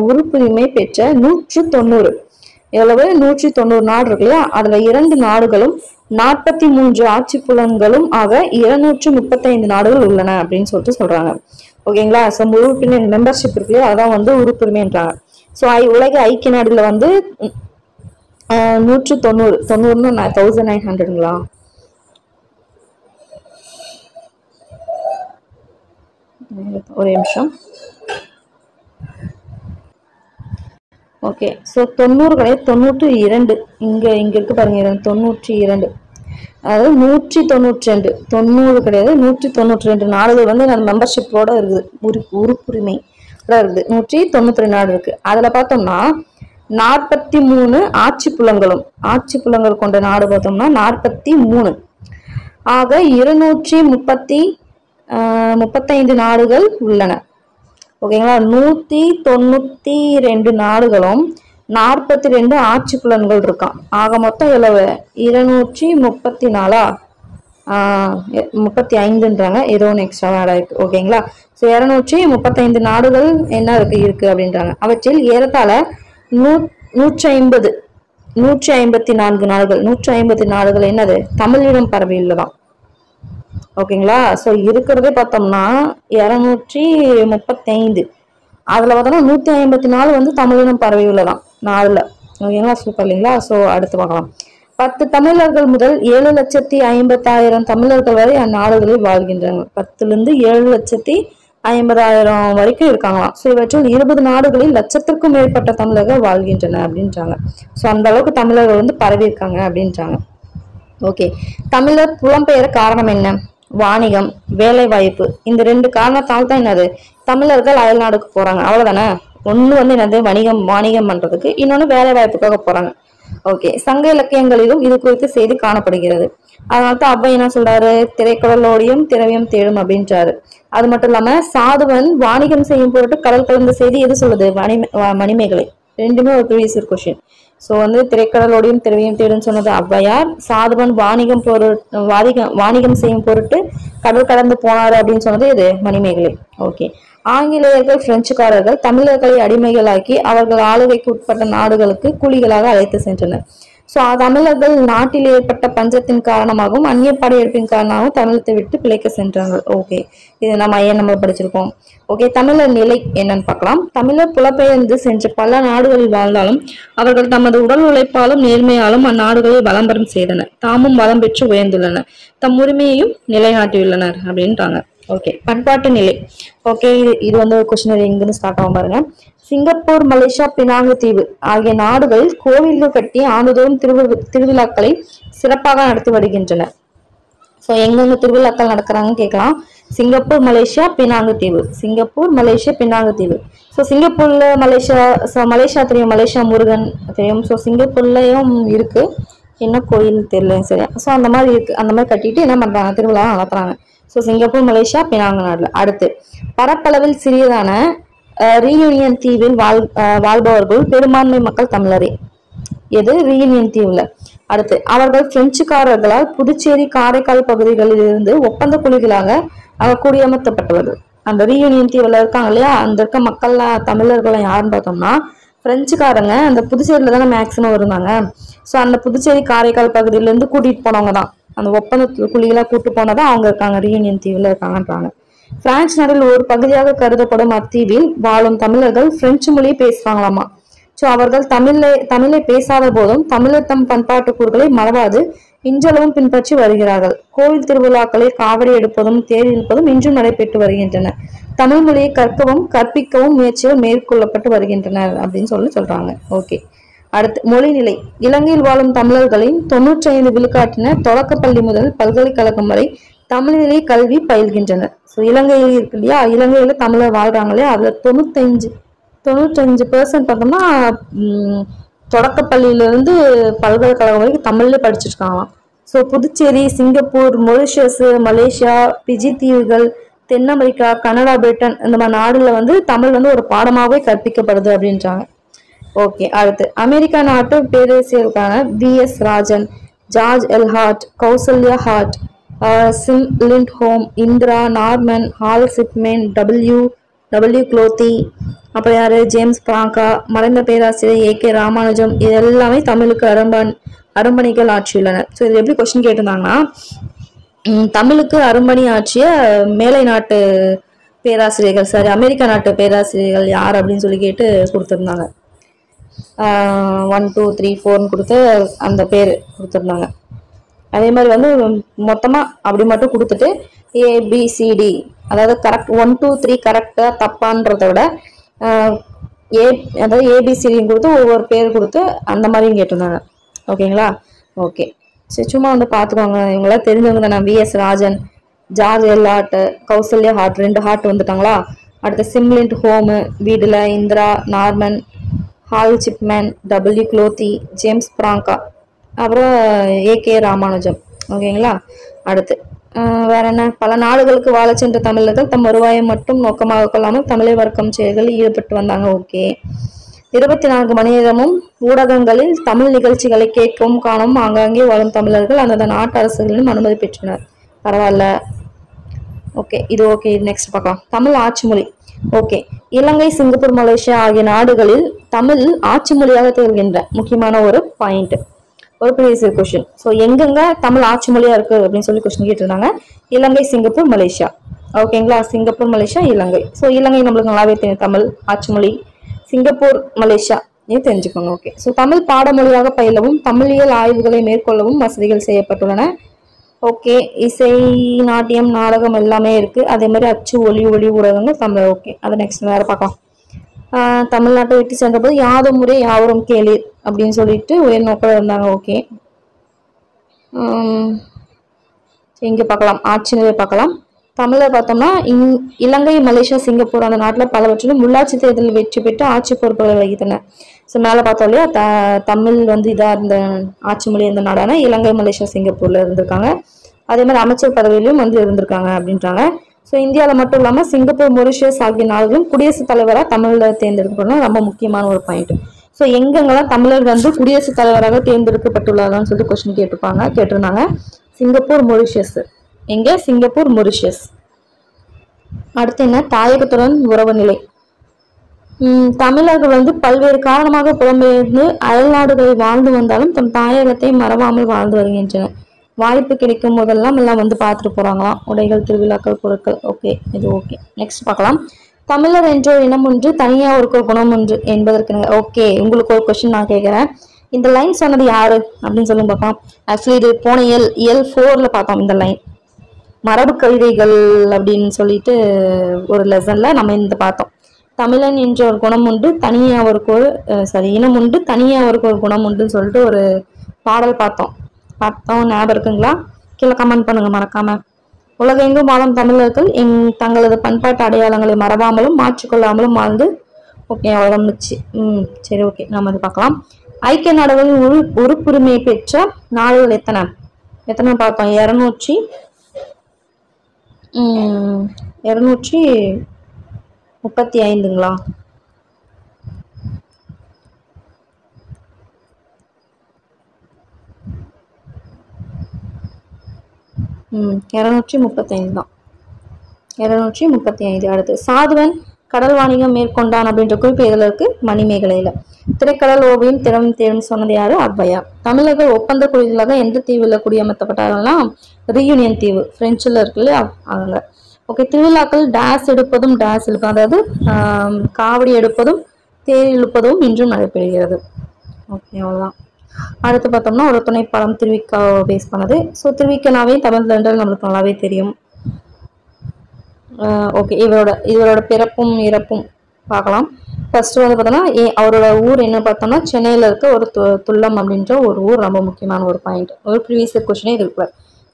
உறுப்புரிமை பெற்ற 190 எவ்வளவு? 190 நாடு இருக்கு இல்லையா? அதுல 2 நாடுகளும் 43 ஆட்சி புலன்களும் ஆக 235 நாடுகள் உள்ளன அப்படின்னு சொல்லிட்டு சொல்றாங்க. ஓகேங்களா? ஸோ உறுப்பினர் மெம்பர்ஷிப் இருக்கு இல்லையா? அதான் வந்து உறுப்புரிமைன்றாங்க. ஸோ உலக ஐக்கிய நாடுல வந்து 190 1900ங்களா? ஒரு நிமிஷம். ஓகே, ஸோ 90 கிடையாது, 92. இங்க இருக்கு பாருங்க, 92. அதாவது 192. 90 கிடையாது, 192 நாடுகள் வந்து மெம்பர்ஷிப்போட இருக்குது. உறுப்புரிமை இருக்குது. 192 நாடு இருக்கு. அதுல பார்த்தோம்னா 43 ஆட்சி புலங்கள் கொண்ட நாடு பார்த்தோம்னா 43 ஆக 235 நாடுகள் உள்ளன. ஓகேங்களா? 192 நாடுகளும் 42 ஆட்சி புலன்கள் இருக்கான். ஆக மொத்தம் எவ்வளவு? 234 35ன்றாங்க. ஏதோ ஒன்று எக்ஸ்ட்ரா ஆட் ஆயிருக்கு. ஓகேங்களா? ஸோ 235 நாடுகள் என்ன இருக்கு அப்படின்றாங்க. அவற்றில் ஏறத்தாழ 154 நாடுகள் 150 நாடுகள் என்னது? தமிழினம் பரவியுள்ளதான். ஓகேங்களா? ஸோ இருக்கிறதே பார்த்தோம்னா 235. அதுல பார்த்தோம்னா 154 வந்து தமிழினம் பரவியுள்ளதான் நாடுல. ஓகேங்களா? சூப்பர் இல்லைங்களா? ஸோ அடுத்து பார்க்கலாம். 10 தமிழர்கள் முதல் 7,50,000 தமிழர்கள் வரை அந்நாடுகளில் வாழ்கின்றனர். 10லிருந்து 7,50,000 வரைக்கும் இருக்காங்களாம். ஸோ இவற்றில் 20 நாடுகளில் லட்சத்திற்கும் மேற்பட்ட தமிழர்கள் வாழ்கின்றனர் அப்படின்றாங்க. ஸோ அந்த அளவுக்கு தமிழர்கள் வந்து பரவி இருக்காங்க அப்படின்றாங்க. ஓகே, தமிழர் புலம்பெயர காரணம் என்ன? வாணிகம், வேலை வாய்ப்பு. இந்த 2 காரணத்தால் தான் என்னது? தமிழர்கள் அயல் நாடுக்கு போறாங்க. அவ்வளவுதானே. ஒண்ணு வந்து என்னது? வாணிகம் பண்றதுக்கு, இன்னொன்னு வேலை வாய்ப்புக்காக போறாங்க. ஓகே, சங்க இலக்கியங்களிலும் இது குறித்து செய்தி காணப்படுகிறது. அதனால்தான் அவ்வை என்ன சொல்றாரு? திரைக்கடலோடியும் திரவியம் தேடும் அப்படின்றாரு. அது மட்டும் இல்லாம சாதுவன் வாணிகம் செய்யும் பொருட்டு கடல் கலந்த செய்தி எது சொல்லுது? மணிமேகலை. ரெண்டுமே ஒரு ப்ரீவியஸ் கொஸ்டின். ஸோ வந்து திரைக்கடலோடையும் திரவியம் தேடும் சொன்னது ஔவையார். சாதுவன் வாணிகம் செய்யும் பொருட்டு கடல் கடந்து போனாரு அப்படின்னு சொன்னது இது மணிமேகலை. ஓகே. ஆங்கிலேயர்கள் பிரெஞ்சுக்காரர்கள் தமிழர்களை அடிமைகளாக்கி அவர்கள் ஆளுகைக்கு உட்பட்ட நாடுகளுக்கு கூலிகளாக அழைத்து சென்றனர். ஸோ தமிழர்கள் நாட்டில் ஏற்பட்ட பஞ்சத்தின் காரணமாகவும் அந்நிய படையெடுப்பின் காரணமாகவும் தமிழத்தை விட்டு பிழைக்க சென்றாங்க. ஓகே, இது நம்ம படிச்சிருக்கோம். ஓகே, தமிழர் நிலை என்னன்னு பார்க்கலாம். தமிழர் புலப்பெயர்ந்து சென்று பல நாடுகளில் வாழ்ந்தாலும் அவர்கள் தமது உடல் உழைப்பாலும் நேர்மையாலும் அந்நாடுகளில் வளம் பெறும் செய்தனர். தாமும் வளம் பெற்று உயர்ந்துள்ளனர். தம் உரிமையையும் நிலைநாட்டியுள்ளனர் அப்படின்ட்டாங்க. ஓகே, பண்பாட்டு நிலை. ஓகே, இது வந்து ஒரு கொஸ்டின் எங்கிருந்து ஸ்டார்ட் ஆகும் பாருங்க. சிங்கப்பூர், மலேசியா, பினாங்கு தீவு ஆகிய நாடுகளில் கோவில்கள் கட்டி ஆண்டுதோறும் திருவிழாக்களை சிறப்பாக நடத்தி வருகின்றனர். ஸோ எங்கெங்க திருவிழாக்கள் நடக்கிறாங்கன்னு கேட்கலாம். சிங்கப்பூர், மலேசியா, பினாங்கு தீவு. சிங்கப்பூர், மலேசியா, பினாங்கு தீவு. ஸோ சிங்கப்பூர்ல மலேசியா தெரியும், மலேசியா முருகன் தெரியும். ஸோ சிங்கப்பூர்லயும் இருக்கு, என்ன கோயில் தெரியல சரியா. ஸோ அந்த மாதிரி இருக்கு, அந்த மாதிரி கட்டிட்டு என்ன பண்றாங்க, திருவிழா நடத்துறாங்க. ஸோ சிங்கப்பூர், மலேசியா, பினாங்கு நாடுல. அடுத்து பரப்பளவில் சிறியதான ரீயூனியன் தீவில் வாழ்பவர்கள் பெரும்பான்மை மக்கள் தமிழரே. எது? ரீயூனியன் தீவுல. அடுத்து அவர்கள் பிரெஞ்சுக்காரர்களால் புதுச்சேரி, காரைக்கால் பகுதிகளில் இருந்து ஒப்பந்த குழிகளாக குடியமர்த்தப்பட்டவர்கள். அந்த ரீயூனியன் தீவுல இருக்காங்க இல்லையா, அந்த இருக்க மக்கள்லாம் தமிழர்கள் யாருன்னு பார்த்தோம்னா பிரெஞ்சுக்காரங்க. அந்த புதுச்சேரியில தானே மேக்சிமம் இருந்தாங்க. ஸோ அந்த புதுச்சேரி, காரைக்கால் பகுதியில இருந்து கூட்டிட்டு போனவங்க தான், அந்த ஒப்பந்த குழிகளா கூட்டு போனதான் அவங்க இருக்காங்க, ரீயூனியன் தீவுல இருக்காங்கன்றாங்க. பிரான்ஸ் நாட்டில் ஒரு பகுதியாக கருதப்படும் அத்தீவில் வாழும் தமிழர்கள் பிரெஞ்சு மொழியை பேசுவாங்களாமா. ஸோ அவர்கள் தமிழை பேசாத போதும் தமிழர் தம் பண்பாட்டு கூறுகளை மறவாது இன்றளவும் பின்பற்றி வருகிறார்கள். கோவில் திருவிழாக்களில் காவடி எடுப்பதும் தேர் இழுப்பதும் இன்றும் நடைபெற்று வருகின்றன. தமிழ் மொழியை கற்கவும் கற்பிக்கவும் முயற்சிகள் மேற்கொள்ளப்பட்டு வருகின்றனர் அப்படின்னு சொல்றாங்க. ஓகே, அடுத்து மொழிநிலை. இலங்கையில் வாழும் தமிழர்களின் 95 விழுக்காட்டினர் தொடக்கப்பள்ளி முதல் பல்கலைக்கழகம் வரை தமிழ் நிலை கல்வி பயில்கின்றனர். ஸோ இலங்கையில் இருக்கு இல்லையா, இலங்கையில தமிழர் வாழ்றாங்க இல்லையா, அதுல 95% பார்த்தோம்னா தொடக்கப்பள்ளியிலிருந்து பல்கலைக்கழகம் வரைக்கும் தமிழ்ல படிச்சிருக்காங்களாம். So Puducherry, Singapore, Mauritius, Malaysia, Fiji தீவுகள், தென் அமெரிக்கா, கனடா, பிரிட்டன் இந்த மாதிரி நாடுல வந்து தமிழ் வந்து ஒரு பாடமாகவே கற்பிக்கப்படுது அப்படின்றாங்க. ஓகே, அடுத்து அமெரிக்கா நாட்டு பேரரசியலுக்கான VS Rajan, George L Hart, Kausalya Hart, Sim Lindholm, Indira, Norman, Hal Schiffman, W Clothey, அப்புறம் யாரு, ஜேம்ஸ் பிராங்கா, மறைந்த பேராசிரியர் AK ராமானுஜம், இது எல்லாமே தமிழுக்கு அரும்பணிகள் ஆற்றியுள்ளனர். ஸோ இது எப்படி கொஸ்டின் கேட்டிருந்தாங்கன்னா, தமிழுக்கு அரும்பணி ஆற்றிய மேலை நாட்டு பேராசிரியர்கள், சரி அமெரிக்கா நாட்டு பேராசிரியர்கள் யார் அப்படின்னு சொல்லி கேட்டு கொடுத்துருந்தாங்க. 1 2 3 4 கொடுத்து அந்த பேர் கொடுத்துருந்தாங்க. அதே மாதிரி வந்து மொத்தமா அப்படி மட்டும் கொடுத்துட்டு ABCD, அதாவது கரெக்ட் 1 2 3 கரெக்டா தப்பான்றத விட அதாவது ABCD கொடுத்து ஒவ்வொரு பேர் கொடுத்து அந்த மாதிரியும் கேட்டிருந்தாங்க. ஓகேங்களா? ஓகே, சரி சும்மா வந்து பார்த்துக்கோங்க, இவங்களாம் தெரிஞ்சவங்க தானே. VS Rajan, George L Hart, Kausalya Hart, 2 Hart வந்துட்டாங்களா. அடுத்து சிம்லிண்ட் ஹோமு வீடுல, Indira, Norman, Hal Schiffman, W Clothey, James பிராங்கா, அப்புறம் AK ராமானுஜம். ஓகேங்களா? அடுத்து வேற என்ன, பல நாடுகளுக்கு வாழ சென்ற தமிழர்கள் தம் வருவாயை மட்டும் நோக்கமாக கொள்ளாமல் தமிழை வர்க்கம் செயல்களில் ஈடுபட்டு வந்தாங்க. ஓகே, 24 மணி நேரமும் ஊடகங்களில் தமிழ் நிகழ்ச்சிகளை கேட்கவும் காணவும் ஆங்காங்கே வாழும் தமிழர்கள் அந்தந்த நாட்டு அரசுகளிலும் அனுமதி பெற்றனர். பரவாயில்ல. ஓகே, இது ஓகே. நெக்ஸ்ட் பார்க்கலாம். தமிழ் ஆட்சி மொழி. ஓகே, இலங்கை, சிங்கப்பூர், மலேசியா ஆகிய நாடுகளில் தமிழ் ஆட்சி மொழியாக திகழ்கின்ற முக்கியமான ஒரு பாயிண்ட், ஒரு ப்ரீவியஸ் கொஸ்டின். ஸோ எங்கெங்க தமிழ் ஆட்சி மொழியா இருக்கு அப்படின்னு சொல்லி கொஸ்டின் கேட்டிருந்தாங்க. இலங்கை, சிங்கப்பூர், மலேசியா. ஓகேங்களா? சிங்கப்பூர், மலேசியா, இலங்கை. ஸோ இலங்கை நம்மளுக்கு நல்லாவே தெரியும் தமிழ் ஆட்சி மொழி. சிங்கப்பூர், மலேசியா தெரிஞ்சுக்கோங்க. ஓகே, ஸோ தமிழ் பாடமொழியாக பயிலவும் தமிழியல் ஆய்வுகளை மேற்கொள்ளவும் வசதிகள் செய்யப்பட்டுள்ளன. ஓகே, இசை, நாட்டியம், நாடகம் எல்லாமே இருக்கு. அதே மாதிரி அச்சு, ஒளி ஊடகங்கள் தமிழ். ஓகே, அதை நெக்ஸ்ட் வேற பார்க்கலாம். தமிழ்நாட்டை விட்டு சென்றபோது யாதும் முறை யாவரும் கேளீர் அப்படின்னு சொல்லிட்டு உயர் நோக்கம் இருந்தாங்க. ஓகே, இங்க பார்க்கலாம், ஆட்சி நிலை பார்க்கலாம். தமிழர் பார்த்தோம்னா இலங்கை, மலேசியா, சிங்கப்பூர் அந்த நாட்டில் பலவற்றிலும் உள்ளாட்சி தேர்தலில் வெற்றி பெற்று ஆட்சி பொறுப்புகளை வகித்தனர். ஸோ மேலே பார்த்தோம் இல்லையா, தமிழ் வந்து இதாக இருந்த ஆட்சி மொழி இருந்த நாடான இலங்கை, மலேசியா, சிங்கப்பூர்ல இருந்திருக்காங்க. அதே மாதிரி அமைச்சர் பதவியிலும் வந்து இருந்திருக்காங்க அப்படின்றாங்க. ஸோ இந்தியாவில் மட்டும் இல்லாமல் சிங்கப்பூர், மொரிஷியஸ் ஆகிய நாடுகளும் குடியரசுத் தலைவராக தமிழில் தேர்ந்தெடுக்கணும். ரொம்ப முக்கியமான ஒரு பாயிண்ட். ஸோ எங்கெங்கெல்லாம் தமிழர் வந்து குடியரசுத் தலைவராக தேர்ந்தெடுக்கப்பட்டுள்ளார்கள்னு சொல்லிட்டு கொஸ்டின் கேட்டிருந்தாங்க. Singapore, Mauritius. எங்க? Singapore, Mauritius. அடுத்து என்ன? தாயகத்துடன் உறவு நிலை. தமிழர்கள் வந்து பல்வேறு காரணமாக புலம்பெயர்ந்து அயல்நாடுகளில் வாழ்ந்து வந்தாலும் தம் தாயகத்தை மறவாமல் வாழ்ந்து வருகின்றனர். வாய்ப்பு கிடைக்கும் போதெல்லாம் எல்லாம் வந்து பார்த்துட்டு போறாங்களாம். உடைகள், திருவிழாக்கள், பொருட்கள். ஓகே, இது ஓகே. நெக்ஸ்ட் பார்க்கலாம். தமிழர் என்ற இனம் ஒன்று, தனியா ஒரு குணம் ஒன்று என்பதற்கு. ஓகே, உங்களுக்கு ஒரு கொஸ்டின் நான் கேட்கிறேன். இந்த லைன் சொன்னது யாரு அப்படின்னு சொல்லி பார்க்கலாம். ஆக்சுவலி இது போன இயல் 4ல பார்த்தோம் இந்த லைன். மரபு கவிதைகள் அப்படின்னு சொல்லிட்டு ஒரு லெசன்ல நம்ம இந்த பார்த்தோம். தமிழன் என்ற ஒரு குணம் உண்டு, தனியே அவருக்கு ஒரு இனம் உண்டு, தனியே அவருக்கு ஒரு குணம் உண்டுன்னு சொல்லிட்டு ஒரு பாடல் பார்த்தோம். ஞாபகம் இருக்குங்களா? கீழே கமெண்ட் பண்ணுங்க மறக்காம. உலகெங்கும் வாழும் தமிழர்கள் தங்களது பண்பாட்டு அடையாளங்களை மறவாமலும் மாற்றிக்கொள்ளாமலும் வாழ்ந்து. ஓகே, அவ்வளோச்சு. சரி, ஓகே, நம்ம அது பார்க்கலாம். ஐக்கிய நாடுகளின் உறுப்புரிமை பெற்ற நாடுகள் எத்தனை பார்த்தோம்? 235ங்களா? 235 தான். 235. அடுத்து, சாதுவன் கடல் வாணிகம் மேற்கொண்டான் அப்படின்ற குறிப்பு எதுல இருக்கு? மணிமேகலையில. திரைக்கடல் ஓவியம் திறம் தேடும் சொன்னது யாரு? ஔவையார். தமிழர்கள் ஒப்பந்த குழுக்களாக எந்த தீவுல குடியமர்த்தப்பட்டார்கள்னா ரீயூனியன் தீவு, பிரெஞ்சுல இருக்குல்ல அவங்க. ஓகே, திருவிழாக்கள் டேஸ் எடுப்பதும் டேஸ் இழுப்பதும், அதாவது காவடி எடுப்பதும் தேர் இழுப்பதும் இன்றும் நடைபெறுகிறது. ஓகே, அவ்வளவுதான். அடுத்து பார்த்தோம்னா ஒரு துணைப்பாடம் திருவிக்கா பேஸ் பண்ணது. ஸோ திருவிக்கனாவே தமிழ் என்றால் நம்மளுக்கு நல்லாவே தெரியும். ஓகே, இவரோட பிறப்பும் இறப்பும் பார்க்கலாம். ஃபர்ஸ்ட் வந்து பார்த்தோம்னா அவரோட ஊர் என்ன பார்த்தோம்னா சென்னையில் இருக்க ஒரு துல்லம் அப்படின்ற ஒரு ஊர் ரொம்ப முக்கியமான ஒரு பாயிண்ட். ஒரு ப்ரீவியஸ் கொஸ்டினே இருக்கு.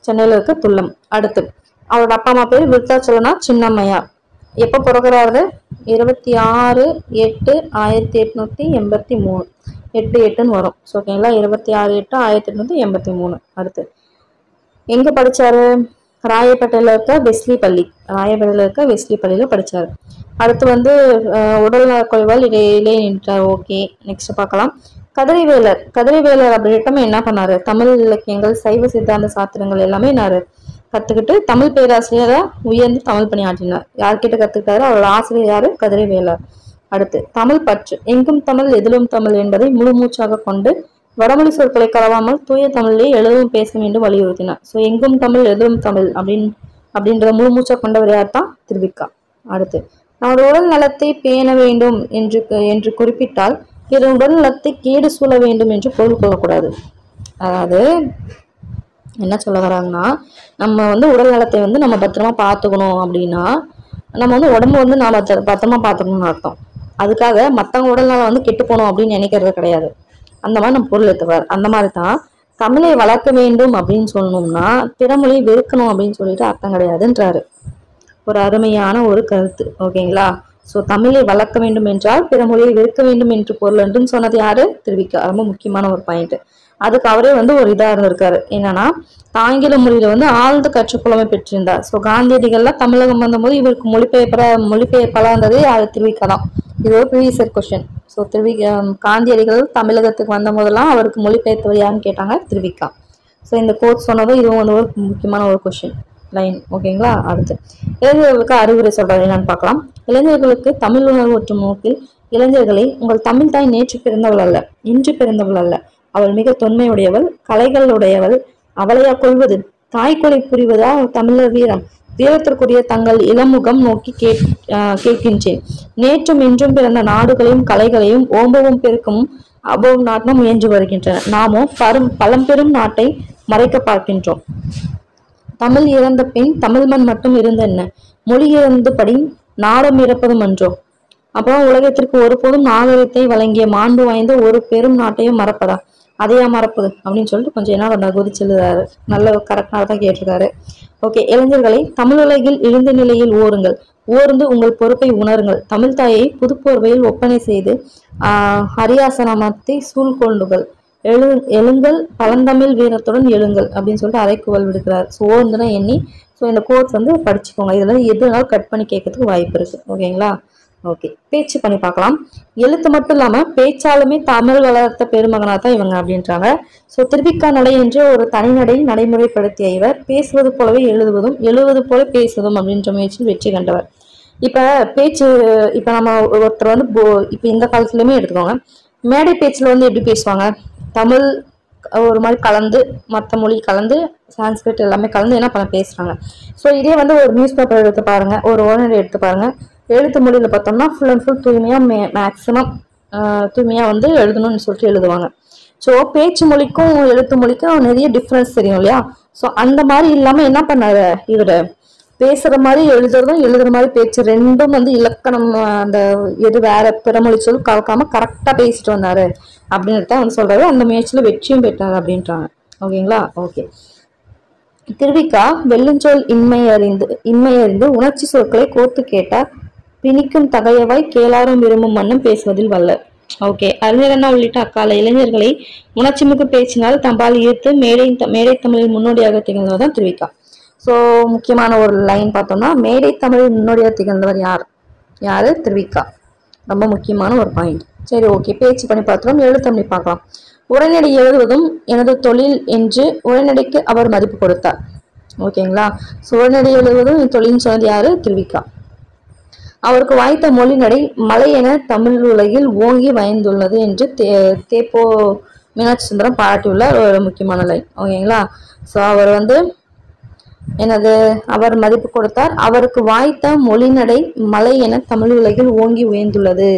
சென்னையில் இருக்க துல்லம். அடுத்து அவரோட அப்பா அம்மா பேர் விருத்தாச்சலனா சின்னம்மையார். எப்போ பிறகுறாரு? 26/8/1883. 8/8ன்னு வரும். ஸோ ஓகேங்களா, 26/8/1883. அடுத்து எங்க படிச்சாரு? ராயப்பேட்டையில இருக்க வெஸ்லி பள்ளியில படிச்சாரு. அடுத்து வந்து உடல்நல குறைவால் இடையிலே நின்றார். ஓகே, நெக்ஸ்ட் பார்க்கலாம். கதிரைவேலர் அப்படின்ட்டு என்ன பண்ணாரு? தமிழ் இலக்கியங்கள், சைவ சித்தாந்த சாஸ்திரங்கள் எல்லாமே கத்துக்கிட்டு தமிழ் பேராசிரியரா உயர்ந்து தமிழ் பணியாற்றினார். யார்கிட்ட கத்துக்கிட்டாரு? அவரோட ஆசிரியர் யாரு? கதிரைவேலர். அடுத்து தமிழ் பற்று. எங்கும் தமிழ் எதிலும் தமிழ் என்பதை முழு மூச்சாக கொண்டு வடமொழி சொற்களை கலவாமல் தூய தமிழிலே எழுதவும் பேசும் என்று வலியுறுத்தினார். ஸோ எங்கும் தமிழ் எதிலும் தமிழ் அப்படின்றத முழு மூச்சா கொண்டவர் யார் தான்? திருவிக்கா. அடுத்து நமது உடல் நலத்தை பேண வேண்டும் என்று குறிப்பிட்டால் பிற உடல் நலத்தை கேடு சூழ வேண்டும் என்று பொருள் கொள்ளக்கூடாது. அதாவது என்ன சொல்ல வராங்கன்னா, நம்ம வந்து உடல் நலத்தை வந்து நம்ம பத்திரமா பார்த்துக்கணும் அப்படின்னா நம்ம வந்து உடம்பு வந்து நாம பத்திரமா பார்த்துக்கணும்னு அர்த்தம். அதுக்காக மற்றவங்க உடல் நலம் வந்து கெட்டு போகணும் அப்படின்னு நினைக்கிறது கிடையாது. அந்த மாதிரி நம்ம பொருள் எடுத்துவார். அந்த மாதிரி தான் தமிழை வளர்க்க வேண்டும் அப்படின்னு சொல்லணும்னா பிறமொழியை வெறுக்கணும் அப்படின்னு சொல்லிட்டு அர்த்தம் கிடையாதுன்றாரு. ஒரு அருமையான ஒரு கருத்து. ஓகேங்களா? ஸோ தமிழை வளர்க்க வேண்டும் என்றால் பிறமொழியை வெறுக்க வேண்டும் என்று பொருள் என்றுன்னு சொன்னது யாரு? திருவிக்கா. ரொம்ப முக்கியமான ஒரு பாயிண்ட். அதுக்கு அவரே வந்து ஒரு இதா இருந்திருக்காரு. என்னன்னா, ஆங்கில மொழியில வந்து ஆழ்ந்த கற்றுப்புலமை பெற்றிருந்தார். ஸோ காந்தியடிகள்லாம் தமிழகம் வந்தபோது இவருக்கு மொழிபெயர்ப்பாளா இருந்தது அது திருவிக்கா தான். இது ஒரு ப்ரீவியஸ் கொஸ்டின். ஸோ காந்தியடிகள் தமிழகத்துக்கு வந்த போதெல்லாம் அவருக்கு மொழிபெயர்த்தவர் யாருன்னு கேட்டாங்க? திருவிக்கா. ஸோ இந்த கோட் சொன்னதும் இதுவும் வந்து ஒரு முக்கியமான ஒரு கொஸ்டின் லைன். ஓகேங்களா? அடுத்து இளைஞர்களுக்கு அறிவுரை சொல்றாரு என்னன்னு பார்க்கலாம். இளைஞர்களுக்கு தமிழ் உணர்வு ஒற்றும் நோக்கில் இளைஞர்களை, உங்கள் தமிழ் தாய் நேற்று பிறந்தவள் அல்ல, இன்று பிறந்தவள் அல்ல, அவள் மிக தொன்மையுடையவள், கலைகளுடையவள், அவளையா கொள்வது? தாய்க்கொலை புரிவதா தமிழர் வீரம்? வீரத்திற்குரிய தங்கள் இளமுகம் நோக்கி கேட்கின்றேன். நேற்றும் இன்றும் பிறந்த நாடுகளையும் கலைகளையும் ஓம்பவும் பெருக்கவும் அபோவும் நாட்டம் முயன்று வருகின்றன. நாமோ பழம்பெரும் நாட்டை மறைக்க பார்க்கின்றோம். தமிழ் இறந்த பின் தமிழ் மண் மட்டும் இருந்த என்ன? மொழி இறந்தபடி நாடம் இறப்பதும் அன்றோ? அப்புறம் உலகத்திற்கு ஒருபோதும் நாகரிகத்தை வழங்கிய மாண்பு வாய்ந்த ஒரு பெரும் நாட்டையும் மறப்பதா? அதையா மறப்பது அப்படின்னு சொல்லிட்டு கொஞ்சம் என்ன பண்ண குதிச்செல்லுறாரு. நல்ல கரெக்டாக தான் கேட்டிருக்காரு. ஓகே, இளைஞர்களை தமிழ் உலகில் எழுந்த நிலையில் ஓர்ந்து உங்கள் பொறுப்பை உணருங்கள். தமிழ் தாயை புதுப்போர்வையில் ஒப்பனை செய்து ஹரியாசனமத்தை சூழ்கொண்டுகள் எழுங்கள், பழந்தமிழ் வீரத்துடன் எழுங்கள் அப்படின்னு சொல்லிட்டு அறைக்குவல் விடுக்கிறார். ஸோ ஓர்ந்துனா எண்ணி. ஸோ இந்த கோர்ஸ் வந்து படிச்சுக்கோங்க. இதுல எதுனாலும் கட் பண்ணி கேட்கறதுக்கு வாய்ப்பு இருக்கு. ஓகேங்களா? ஓகே, பேச்சு பண்ணி பார்க்கலாம். எழுத்து மட்டும் இல்லாம பேச்சாலுமே தமிழ் வளர்த்த பெருமகனா தான் இவங்க அப்படின்றாங்க. ஸோ திருவிக்கா நடை என்று ஒரு தனிநடை நடைமுறைப்படுத்திய இவர் பேசுவது போலவே எழுதுவதும் எழுதுவது போல பேசுவதும் அப்படின்ற முயற்சியில் வெற்றி கண்டவர். இப்ப பேச்சு, இப்ப நம்ம ஒருத்தர் வந்து இப்ப இந்த காலத்துலயுமே எடுத்துக்கோங்க, மேடை பேச்சுல வந்து எப்படி பேசுவாங்க, தமிழ் ஒரு மாதிரி கலந்து மற்ற மொழி கலந்து சான்ஸ்கிரிட் எல்லாமே கலந்து என்ன பண்ண பேசுறாங்க. ஸோ இதே வந்து ஒரு நியூஸ் பேப்பர் எடுத்து பாருங்க, ஒரு உடனடி எடுத்து பாருங்க, எழுத்து மொழியில பார்த்தோம்னா ஃபுல் அண்ட் ஃபுல் தூய்மையா மேக்சிமம் தூய்மையா வந்து எழுதணும்னு சொல்லிட்டு எழுதுவாங்க. ஸோ பேச்சு மொழிக்கும் எழுத்து மொழிக்கும் நிறைய டிஃப்ரென்ஸ் தெரியும் இல்லையா. ஸோ அந்த மாதிரி இல்லாம என்ன பண்ணாரு இவரு, பேசுற மாதிரி எழுதுறதும் எழுதுற மாதிரி பேச்சு ரெண்டும் வந்து இலக்கணம் அந்த எது வேற பிறமொழி சொல் கலக்காம கரெக்டா பேசிட்டு வந்தாரு அப்படின்னு தான் வந்து சொல்றாரு. அந்த முயற்சியில வெற்றியும் பெற்றாரு அப்படின்றாங்க. ஓகேங்களா. ஓகே, திருவிக்கா வெள்ளுஞ்சொல் இன்மையறிந்து உணர்ச்சி சொற்களை கோர்த்து கேட்டார். பிணிக்கும் தகையவாய் கேளாரும் விரும்பும் மன்னம் பேசுவதில் வல்லர். ஓகே, அறிஞரண்ணா உள்ளிட்ட அக்கால இளைஞர்களை உணர்ச்சிமிகு பேச்சினால் தம்பால் ஈர்த்து மேடை தமிழில் முன்னோடியாக திகழ்ந்தவர் தான் திருவிக்கா. ஸோ முக்கியமான ஒரு லைன் பார்த்தோம்னா, மேடை தமிழில் முன்னோடியாக திகழ்ந்தவர் யாரு? திருவிக்கா. ரொம்ப முக்கியமான ஒரு பாயிண்ட். சரி, ஓகே, பேச்சு பண்ணி பார்த்தோம், எழுத்தம்பி பார்க்கலாம். உரைநடை எழுதுவதும் எனது தொழில் என்று உரைநடைக்கு அவர் மதிப்பு கொடுத்தார். ஓகேங்களா. ஸோ உரைநடை எழுதுவதும் தொழில்னு சொன்னது யாரு? திருவிக்கா. அவருக்கு வாய்த்த மொழி நடை மலை என தமிழ் உலகில் ஓங்கி வயந்துள்ளது என்று தேப்போ மீனாட்சி சுந்தரம் பாராட்டியுள்ள ஒரு முக்கியமான லைன். ஓகேங்களா. ஸோ அவர் வந்து அவர் மதிப்பு கொடுத்தார். அவருக்கு வாய்த்த மொழிநடை மலை என தமிழ் உலகில் ஓங்கி உயர்ந்துள்ளது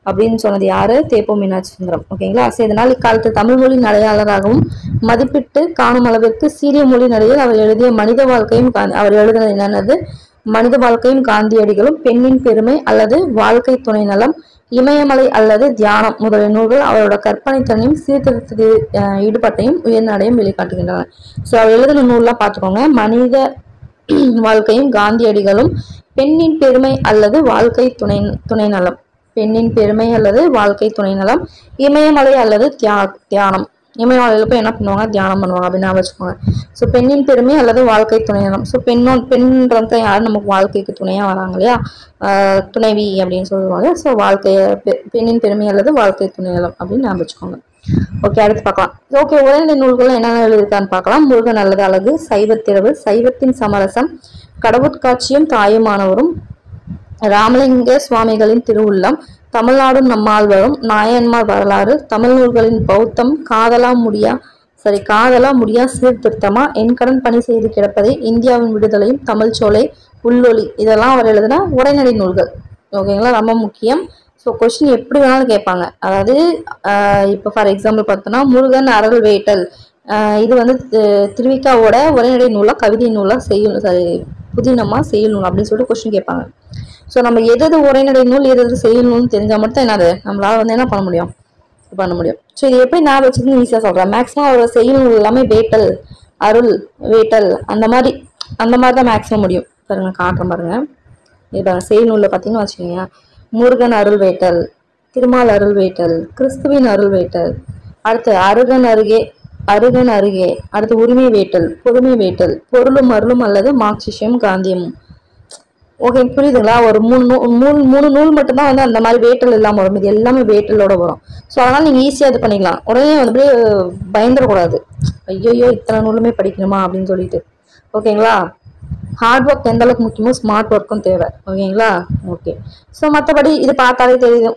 அப்படின்னு சொன்னது யாரு? தேப்போ மீனாட்சி சுந்தரம். ஓகேங்களா. ஸோ இதனால் இக்காலத்து தமிழ் மொழி நடையாளராகவும் மதிப்பிட்டு காணும் அளவிற்கு சீரிய மொழி நடையில் அவர் எழுதிய மனித வாழ்க்கையும் அவர் எழுதினது என்னன்னது மனித வாழ்க்கையும் காந்தியடிகளும் பெண்ணின் பெருமை அல்லது வாழ்க்கை துணை நலம் இமயமலை அல்லது தியானம் முதலிய நூல்கள் அவரோட கற்பனை தன்னையும் சீர்திருத்தத்தில் ஈடுபாட்டையும் உயர்நடையும் வெளிக்காட்டுகின்றன. ஸோ அவர் எழுதின நூல்லாம் பார்த்துக்கோங்க. மனித வாழ்க்கையும் காந்தியடிகளும் பெண்ணின் பெருமை அல்லது வாழ்க்கை துணை நலம் பெண்ணின் பெருமை அல்லது வாழ்க்கை துணை நலம் இமயமலை அல்லது தியானம். இமயமலையில போய் என்ன பண்ணுவாங்க? தியானம் பண்ணுவாங்க அப்படின்னு வச்சுக்கோங்க. ஸோ பெண்ணின் பெருமை அல்லது வாழ்க்கை துணை நலம். ஸோ பெண்ன்றத யாரும் நமக்கு வாழ்க்கைக்கு துணையா வராங்க இல்லையா, துணைவி அப்படின்னு சொல்லுவாங்க. ஸோ பெண்ணின் பெருமை அல்லது வாழ்க்கை துணை நலம் அப்படின்னு ஞாபகம் வச்சுக்கோங்க. ஓகே, அடுத்து பார்க்கலாம். ஓகே, உரைநடை நூல்கள் என்னென்ன எழுதியிருக்கான்னு பார்க்கலாம். முருகன் அல்லது அழகு, சைவத்திரவு, சைவத்தின் சமரசம், கடவுட்காட்சியும் தாயுமானவரும், ராமலிங்க சுவாமிகளின் திருவுள்ளம், தமிழ்நாடும் நம்மாழ்வாரும், நாயன்மார் வரலாறு, தமிழ் நூல்களின் பௌத்தம், காதலா முடியா சீர்திருத்தமா, என் கடன் பணி செய்து கிடப்பதை, இந்தியாவின் விடுதலையும், தமிழ் சோலை, உள்ளொளி, இதெல்லாம் அவர் எழுதின உரைநடை நூல்கள். ஓகேங்களா, ரொம்ப முக்கியம். ஸோ கொஸ்டின் எப்படி வேணாலும் கேட்பாங்க. அதாவது இப்போ ஃபார் எக்ஸாம்பிள் பார்த்தோம்னா முருகன் அருள் வேட்டல், இது வந்து திருவிக்காவோட உரைநடை நூலா கவிதை நூலா புதினமா செய்யுள் நூல் அப்படின்னு சொல்லிட்டு கொஸ்டின் கேட்பாங்க. ஸோ நம்ம எது உரைநடை நூல் எது செய்யணும்னு தெரிஞ்சால் மட்டும் என்னது நம்மளால வந்து என்ன பண்ண முடியும். ஸோ இது எப்படி நான் வச்சுக்கணும் ஈஸியாக சொல்கிறேன். மேக்ஸிமம் அவர் செய்யுள் நூல் எல்லாமே வேட்டல், அருள் வேட்டல் அந்த மாதிரி தான் மேக்ஸிமம் முடியும். பாருங்க காட்டுறேன் பாருங்க. இப்போ செய்யுள் நூலில் பார்த்தீங்கன்னு வச்சுக்கோங்க, முருகன் அருள் வேட்டல், திருமால் அருள் வேட்டல், கிறிஸ்துவின் அருள் வேட்டல், அடுத்து அருகன் அருகே, அடுத்து உரிமை வேட்டல், பொறுமை வேட்டல், பொருளும் அருளும் அல்லது மார்க்சியம் காந்தியமும். ஓகே, புரியுதுங்களா. ஒரு மூணு நூல் மட்டும்தான் வந்து அந்த மாதிரி வேட்டல் இல்லாமல் வரும். இது எல்லாமே வேட்டலோட வரும். ஸோ அதனால நீங்கள் ஈஸியாக இது பண்ணிக்கலாம். உடனே வந்து பயந்துடக்கூடாது, ஐயோ இத்தனை நூலுமே படிக்கணுமா அப்படின்னு சொல்லிட்டு. ஓகேங்களா. ஹார்ட் ஒர்க் எந்த அளவுக்கு முக்கியமோ ஸ்மார்ட் ஒர்க்கும் தேவை. ஓகேங்களா. ஓகே, ஸோ மற்றபடி இது பார்த்தாலே தெரியும்.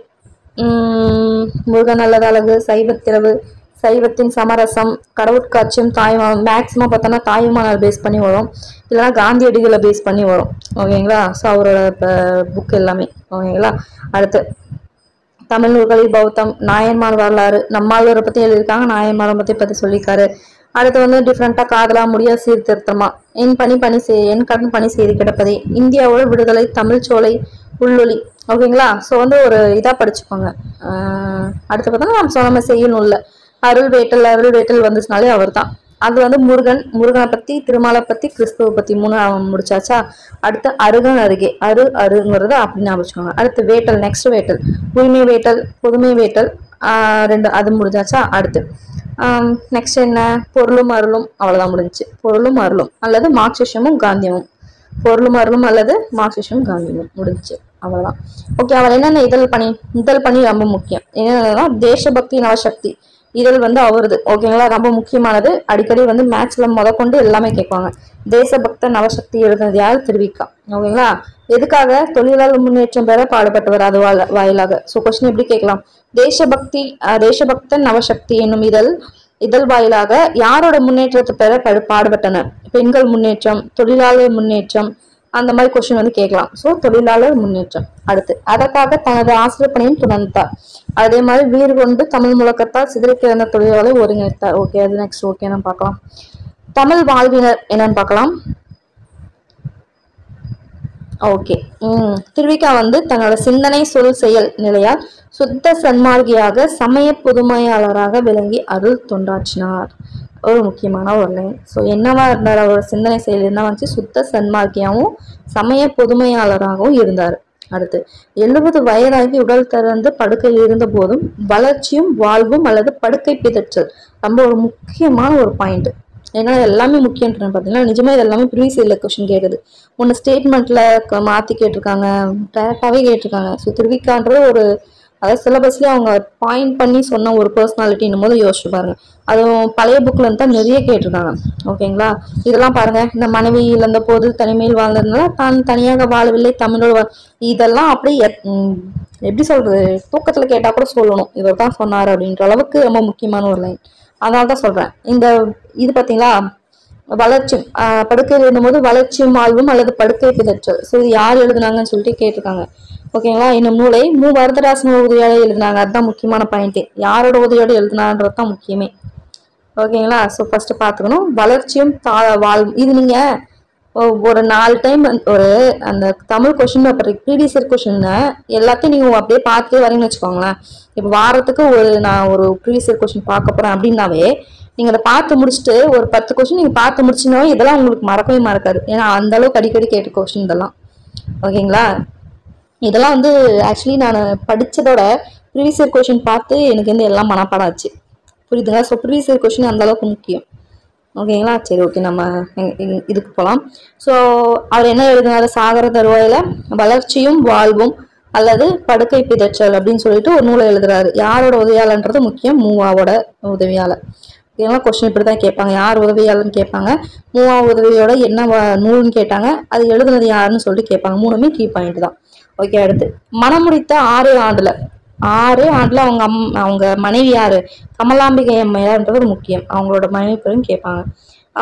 முருகன் அல்லது அழகு, சைவத்திரவு, சைவத்தின் சமரசம், கடவுட்காட்சியும், தாய்மானம், மேக்சிமம் பார்த்தோன்னா தாய்மானால் பேஸ் பண்ணி வரும், இல்லைன்னா காந்தியடிகளை பேஸ் பண்ணி வரும். ஓகேங்களா. ஸோ அவரோட புக் எல்லாமே. ஓகேங்களா. அடுத்து தமிழ் நூல்களில் பௌத்தம், நாயன்மார் வரலாறு, நம்மாழ்வாரை பற்றி எழுதியிருக்காங்க, நாயன்மாரை பற்றி சொல்லியிருக்காரு. அடுத்து வந்து டிஃப்ரெண்ட்டாக காதலா முடியா சீர்திருத்தமா, என் கடன் பணி செய்து கிடப்பதே, இந்தியாவோட விடுதலை, தமிழ் சோலை, உள்ளொளி. ஓகேங்களா. ஸோ வந்து ஒரு இதாக படிச்சுக்கோங்க. அடுத்து பார்த்தோன்னா நம்ம சொன்ன செய்யுள் நூல்ல அருள் வேட்டல் வந்துச்சுனாலே அவர் தான். அது வந்து முருகனை பற்றி, திருமாலை பற்றி, கிறிஸ்துவை பற்றி 3 முடிச்சாச்சா. அடுத்து அருகன் அருகே, அருங்கிறத அப்படி ஞாபகம் வச்சுக்கோங்க. அடுத்து வேட்டல், நெக்ஸ்ட் வேட்டல், உரிமை வேட்டல், புதுமை வேட்டல், 2 அது முடிஞ்சாச்சா. அடுத்து நெக்ஸ்ட் என்ன, பொருளும் அருளும், அவ்வளோதான் முடிஞ்சிச்சு. பொருளும் அருளும் அல்லது மார்க்சியமும் காந்தியமும், பொருளும் அருளும் அல்லது மார்க்சியமும் காந்தியமும் முடிஞ்சிச்சு. அவ்வளவுதான். ஓகே, அவர் என்னென்ன இதழ் பணி ரொம்ப முக்கியம். என்னன்னா தேசபக்தி நவசக்தி இதழ் வந்து அவருது. ஓகேங்களா, ரொம்ப முக்கியமானது. அடிக்கடி வந்து மேட்ச்ல கொண்டு எல்லாமே கேட்பாங்க. தேசபக்த நவசக்தி எழுதுனது யார்? திருவிக்கா. ஓகேங்களா, எதுக்காக? தொழிலாளர் முன்னேற்றம் பெற பாடுபட்டவர். அது வாயிலாக. ஸோ கொஸ்டின் எப்படி கேட்கலாம்? தேசபக்த நவசக்தி என்னும் இதழ் வாயிலாக யாரோட முன்னேற்றத்தை பெற பாடுபட்டனர்? பெண்கள் முன்னேற்றம், தொழிலாளர் முன்னேற்றம், அந்த மாதிரி கொஸ்டின் வந்து கேட்கலாம். ஸோ தொழிலாளர் முன்னேற்றம். அடுத்து, அதற்காக தனது ஆசிரியர் பணியும் துறந்தார். அதே மாதிரி வீறு கொண்டு தமிழ் முழக்கத்தால் சிதறி கிடந்த தொழிலாளரை ஒருங்கிணைத்தார். ஓகே, அது நெக்ஸ்ட். ஓகே, நம்ம பார்க்கலாம். தமிழ் வாழ்வினர் என்னன்னு பார்க்கலாம். ஓகே, திருவிக்கா வந்து தன்னோட சிந்தனை சொல் செயல் நிலையால் சுத்த சன்மார்க்கியாக சமய புதுமையாளராக விளங்கி அருள் தொண்டாற்றினார். ஒரு முக்கியமான ஒரு லைன். ஸோ என்னவா இருந்தார்? அவரோட சிந்தனை செயல் என்ன வந்துச்சு? சுத்த சன்மார்க்கியாகவும் சமய புதுமையாளராகவும் இருந்தார். அடுத்து, 70 வயதாகி உடல் திறந்து படுக்கையில் இருந்த போதும் வளர்ச்சியும் வாழ்வும் அல்லது படுக்கை பிதற்றல் ரொம்ப ஒரு முக்கியமான ஒரு பாயிண்ட். ஏன்னா எல்லாமே முக்கியம்னு பார்த்தீங்கன்னா நிஜமா இது எல்லாமே ப்ரீவியஸ் இயர்ல கொஸ்டின் கேட்டது. ஒன்று ஸ்டேட்மெண்ட்ல மாற்றி கேட்டிருக்காங்க, டைரக்டாகவே கேட்டிருக்காங்க. ஸோ திருவிக்கான்றது ஒரு, அதாவது சிலபஸ்லேயே அவங்க பாயிண்ட் பண்ணி சொன்ன ஒரு பர்சனாலிட்டின்னும் போது யோசிச்சு பாருங்க. அதுவும் பழைய புக்ல இருந்து தான் நிறைய கேட்டிருக்காங்க. ஓகேங்களா, இதெல்லாம் பாருங்க. இந்த மனைவி இழந்த போது தனிமையில் வாழ்ந்ததுனால தான் தனியாக வாழவில்லை தமிழோட இதெல்லாம் அப்படியே எப்படி சொல்றது, தூக்கத்துல கேட்டா கூட சொல்லணும் இவர் தான் சொன்னாரு அப்படின்ற அளவுக்கு ரொம்ப முக்கியமான ஒரு லைன். அதனால தான் சொல்றேன். இது பாத்தீங்களா, வளர்ச்சி படுக்கையில் இருந்தபோது வளர்ச்சியும் வாழ்வும் அல்லது படுக்கை பிதற்றல். ஸோ இது யார் எழுதுனாங்கன்னு சொல்லிட்டு கேட்டிருக்காங்க. ஓகேங்களா, இந்த நூலை வரதராசன் உதவியோட எழுதினாங்க. அதுதான் முக்கியமான பாயிண்டே. யாரோட உதவியோட எழுதினான்றது தான் முக்கியமே. ஓகேங்களா, ஸோ ஃபர்ஸ்ட் பார்த்துக்கணும் வளர்ச்சியும் வாழ்வும். இது நீங்க ஒரு 4 டைம் ஒரு அந்த Tamil question paper previous year question எல்லாத்தையும் நீங்க அப்படியே பார்த்துட்டே வரீங்கன்னு வச்சுக்கோங்களேன். இப்போ வாரத்துக்கு நான் ஒரு ப்ரீவியஸ் இயர் கொஸ்டின் பார்க்க போறேன் அப்படின்னாவே நீங்க அதை பார்த்து முடிச்சுட்டு ஒரு 10 கொஸ்டின் நீங்க பார்த்து முடிச்சுனாவே இதெல்லாம் உங்களுக்கு மறக்கவே மறக்காது. ஏன்னா அந்த அளவுக்கு அடிக்கடி கேட்ட கொஸ்டின் இதெல்லாம். ஓகேங்களா, இதெல்லாம் வந்து ஆக்சுவலி நான் படிச்சதோட ப்ரீவியஸ் இயர் கொஸ்டின் பார்த்து எனக்கு வந்து எல்லாம் மனப்பாடம் ஆச்சு. புரியுதுங்களா? ஸோ ப்ரீவியஸ் இயர் கொஸ்டின் அந்த அளவுக்கு முக்கியம். ஓகேங்களா, சரி, ஓகே, நம்ம இதுக்கு போகலாம். ஸோ அவர் என்ன எழுதினாரு? சாகர தருவாயில வளர்ச்சியும் வாழ்வும் அல்லது படுக்கை பிதற்றல் அப்படின்னு சொல்லிட்டு ஒரு நூலை எழுதுறாரு. யாரோட உதவியாளன்றது முக்கியம்? மூவாவோட உதவியாளர். ஓகேங்களா, கொஸ்டின் இப்படி தான் கேட்பாங்க. யார் உதவியாளர்னு கேட்பாங்க, மூவா உதவியோட என்ன நூல்னு கேட்டாங்க, அது எழுதுனது யாருன்னு சொல்லிட்டு கேட்பாங்க. மூணுமே கீ பாயிண்ட் தான். ஓகே, அடுத்து, மனமுடித்த 6 ஆண்டுல அவங்க மனைவி யாரு? கமலாம்பிகை அம்மையார்ன்றது ஒரு முக்கியம். அவங்களோட மனைவி பேரும் கேட்பாங்க.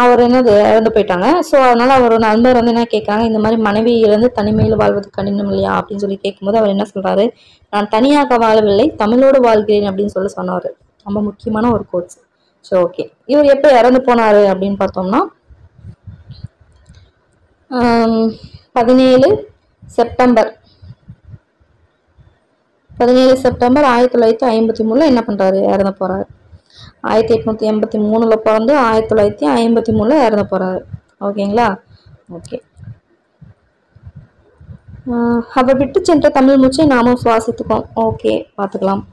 அவர் என்னது இறந்து போயிட்டாங்க. ஸோ அதனால அவரோட நண்பர் வந்து என்ன கேட்காங்க, இந்த மாதிரி மனைவி இழந்து தனிமையில் வாழ்வது கடினம் இல்லையா அப்படின்னு சொல்லி கேட்கும்போது அவர் என்ன சொல்றாரு? நான் தனியாக வாழவில்லை, தமிழோடு வாழ்கிறேன் அப்படின்னு சொன்னார். ரொம்ப முக்கியமான ஒரு கோட்ஸ். ஸோ ஓகே, இவர் எப்போ இறந்து போனாரு அப்படின்னு பார்த்தோம்னா 17 செப்டம்பர் 1953 என்ன பண்றாரு? இறந்து போறாரு. 1883 பிறந்து 1953 இறந்து போறாரு. ஓகேங்களா, ஓகே. அவர் விட்டு சென்ற தமிழ் மூச்சை நாமும் சுவாசித்துக்கோம். ஓகே, பார்த்துக்கலாம்.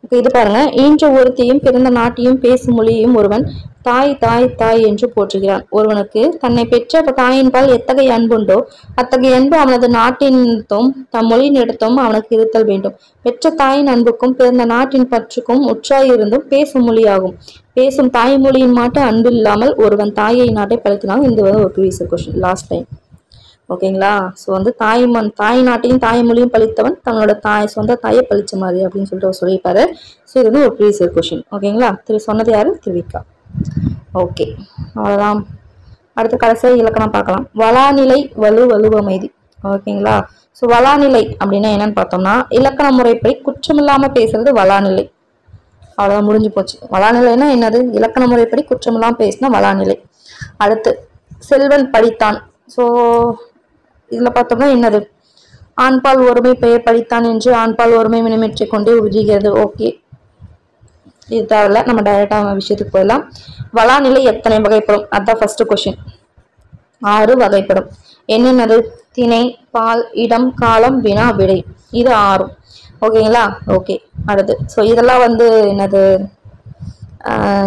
ஓகே, இது பாருங்க. ஈன்ற ஒருத்தையும் பிறந்த நாட்டையும் பேசும் மொழியையும் ஒருவன் தாய் தாய் தாய் என்று போற்றுகிறான். ஒருவனுக்கு தன்னை பெற்ற தாயின்பால் எத்தகைய அன்புண்டோ அத்தகைய அன்பு அவனது நாட்டினத்தும் தம் மொழியினிடத்தும் அவனுக்கு இருத்தல் வேண்டும். பெற்ற தாயின் அன்புக்கும் பிறந்த நாட்டின் பற்றுக்கும் உற்றாயிருந்தும் பேசும் மொழியாகும். பேசும் தாய்மொழியின் மாட்டு அன்பு இல்லாமல் ஒருவன் தாயை நாட்டை பழித்தினாலும் இந்த ஒரு ப்ரீவியஸ் கொஸ்டின் லாஸ்ட் டைம். ஓகேங்களா, ஸோ வந்து தாய் நாட்டையும் தாய்மொழியும் பழித்தவன் தன்னோட சொந்த தாயை பழிச்ச மாதிரி அப்படின்னு சொல்லிட்டு சொல்லியிருப்பாரு. ஸோ இது வந்து ஒரு ப்ரீவியஸ் இயர் கொஸ்டின். ஓகேங்களா, சொன்னது யாரு? திருவிக்கா. ஓகே, அவ்வளோதான். அடுத்து கடைசியாக இலக்கணம் பார்க்கலாம். வளாநிலை வலுவமைதி. ஓகேங்களா, ஸோ வளாநிலை அப்படின்னா என்னன்னு பார்த்தோம்னா இலக்கண முறைப்படி குற்றமில்லாம பேசுறது வளாநிலை. அவ்வளோதான், முடிஞ்சு போச்சு. வளாநிலைன்னா என்னது? இலக்கண முறைப்படி குற்றமில்லாம பேசினா வளாநிலை. அடுத்து செல்வன் படித்தான். ஸோ இதுல பார்த்தோம்னா என்னது? ஆண்பால் ஒருமை பெயர் படித்தான் என்று ஆண்பால் ஒருமை மினமெற்றி கொண்டே உறுதிகிறது. ஓகே, இது தேவையில்ல, நம்ம டைரக்டா விஷயத்துக்கு போயிடலாம். வளாநிலை எத்தனை வகைப்படும்? அதுதான் ஃபர்ஸ்ட் கொஸ்டின். 6 வகைப்படும். என்னென்னது? திணை, பால், இடம், காலம், வினா, விடை. இது 6. ஓகேங்களா, ஓகே. அடுத்து ஸோ இதெல்லாம் வந்து என்னது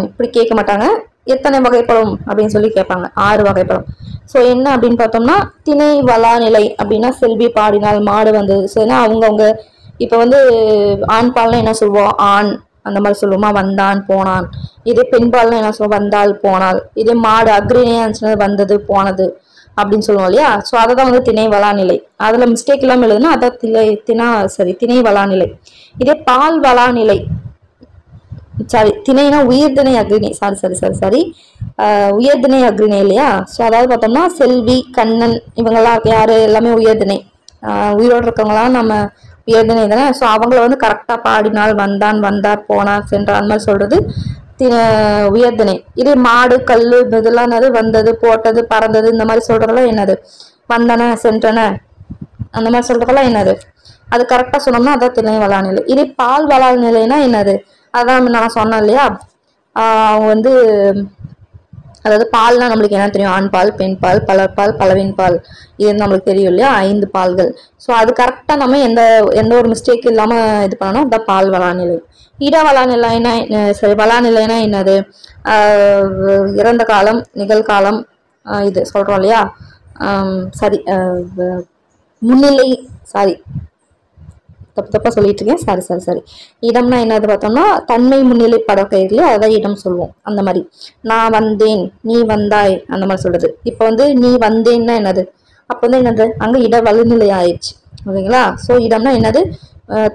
இப்படி கேட்க மாட்டாங்க. எத்தனை வகைப்படும் அப்படின்னு சொல்லி கேட்பாங்க. 6 வகைப்படும். ஸோ என்ன அப்படின்னு பார்த்தோம்னா திணை வளா நிலை அப்படின்னா செல்வி பாடினால் மாடு வந்தது. ஸோ ஏன்னா அவங்கவுங்க இப்போ வந்து ஆண் பால்னா என்ன சொல்லுவோம், ஆண் அந்த மாதிரி சொல்லுவோமா, வந்தான் போனான். இதே பெண்பால்னா என்ன சொல்லுவோம், வந்தால் போனால். இதே மாடு அக்ரிணையா இருந்துச்சுன்னா வந்தது போனது அப்படின்னு சொல்லுவோம் இல்லையா. ஸோ அதை தான் வந்து திணை வளாநிலை. அதுல மிஸ்டேக் இல்லாமல் எழுதுனா அதான் திணை வளாநிலை. இதே பால் வளாநிலை, சாரி திணைனா உயர்திணை அக்ரிணை, சாரி உயர்திணை அக்ரிணை இல்லையா. ஸோ அதாவது பார்த்தோம்னா செல்வி கண்ணன் இவங்கெல்லாம் யாரு, எல்லாமே உயர்திணை. உயிரோடு இருக்கவங்களாம் நம்ம உயர்திணை தானே. ஸோ அவங்கள வந்து கரெக்டாக பாடினால் வந்தான் வந்தார் போனார் சென்றார் அந்த மாதிரி சொல்றது உயர்திணை. இதே மாடு கல்லு இதெல்லாம் என்னது, வந்தது போட்டது பறந்தது இந்த மாதிரி சொல்றதெல்லாம் என்னது, வந்தன சென்றன அந்த மாதிரி சொல்றதெல்லாம் என்னது, அது கரெக்டா சொன்னோம்னா அதான் திணை வளாநிலை. இதே பால் வளாநிலைனா என்னது, அதான் நான் சொன்னேன் இல்லையா. அவங்க வந்து அதாவது பால்னா நம்மளுக்கு என்ன தெரியும், ஆண் பால் பெண் பால் பலர்பால் பலவின் பால், இது நம்மளுக்கு தெரியும் இல்லையா, 5 பால்கள். ஸோ அது கரெக்டா நம்ம எந்த ஒரு மிஸ்டேக் இல்லாம இது பண்ணணும், அதான் பால் வளாநிலை. இட வளாநிலைனா சரி வளாநிலைனா என்னது, இறந்த காலம் நிகழ்காலம் இது சொல்றோம் இல்லையா. சரி முன்னிலை, சாரி தப்பா சொல்லிட்டு இருக்கேன், சாரி. இடம்னா என்னது பார்த்தோம்னா தன்மை முன்னிலை படக்கை இல்லையா, அதான் இடம் சொல்லுவோம். அந்த மாதிரி நான் வந்தேன் நீ வந்தாய் அந்த மாதிரி சொல்றது. இப்போ வந்து நீ வந்தேன்னா என்னது, அப்போ வந்து என்னது அங்க இட வலுநிலை ஆயிடுச்சு. ஓகேங்களா. ஸோ இடம்னா என்னது,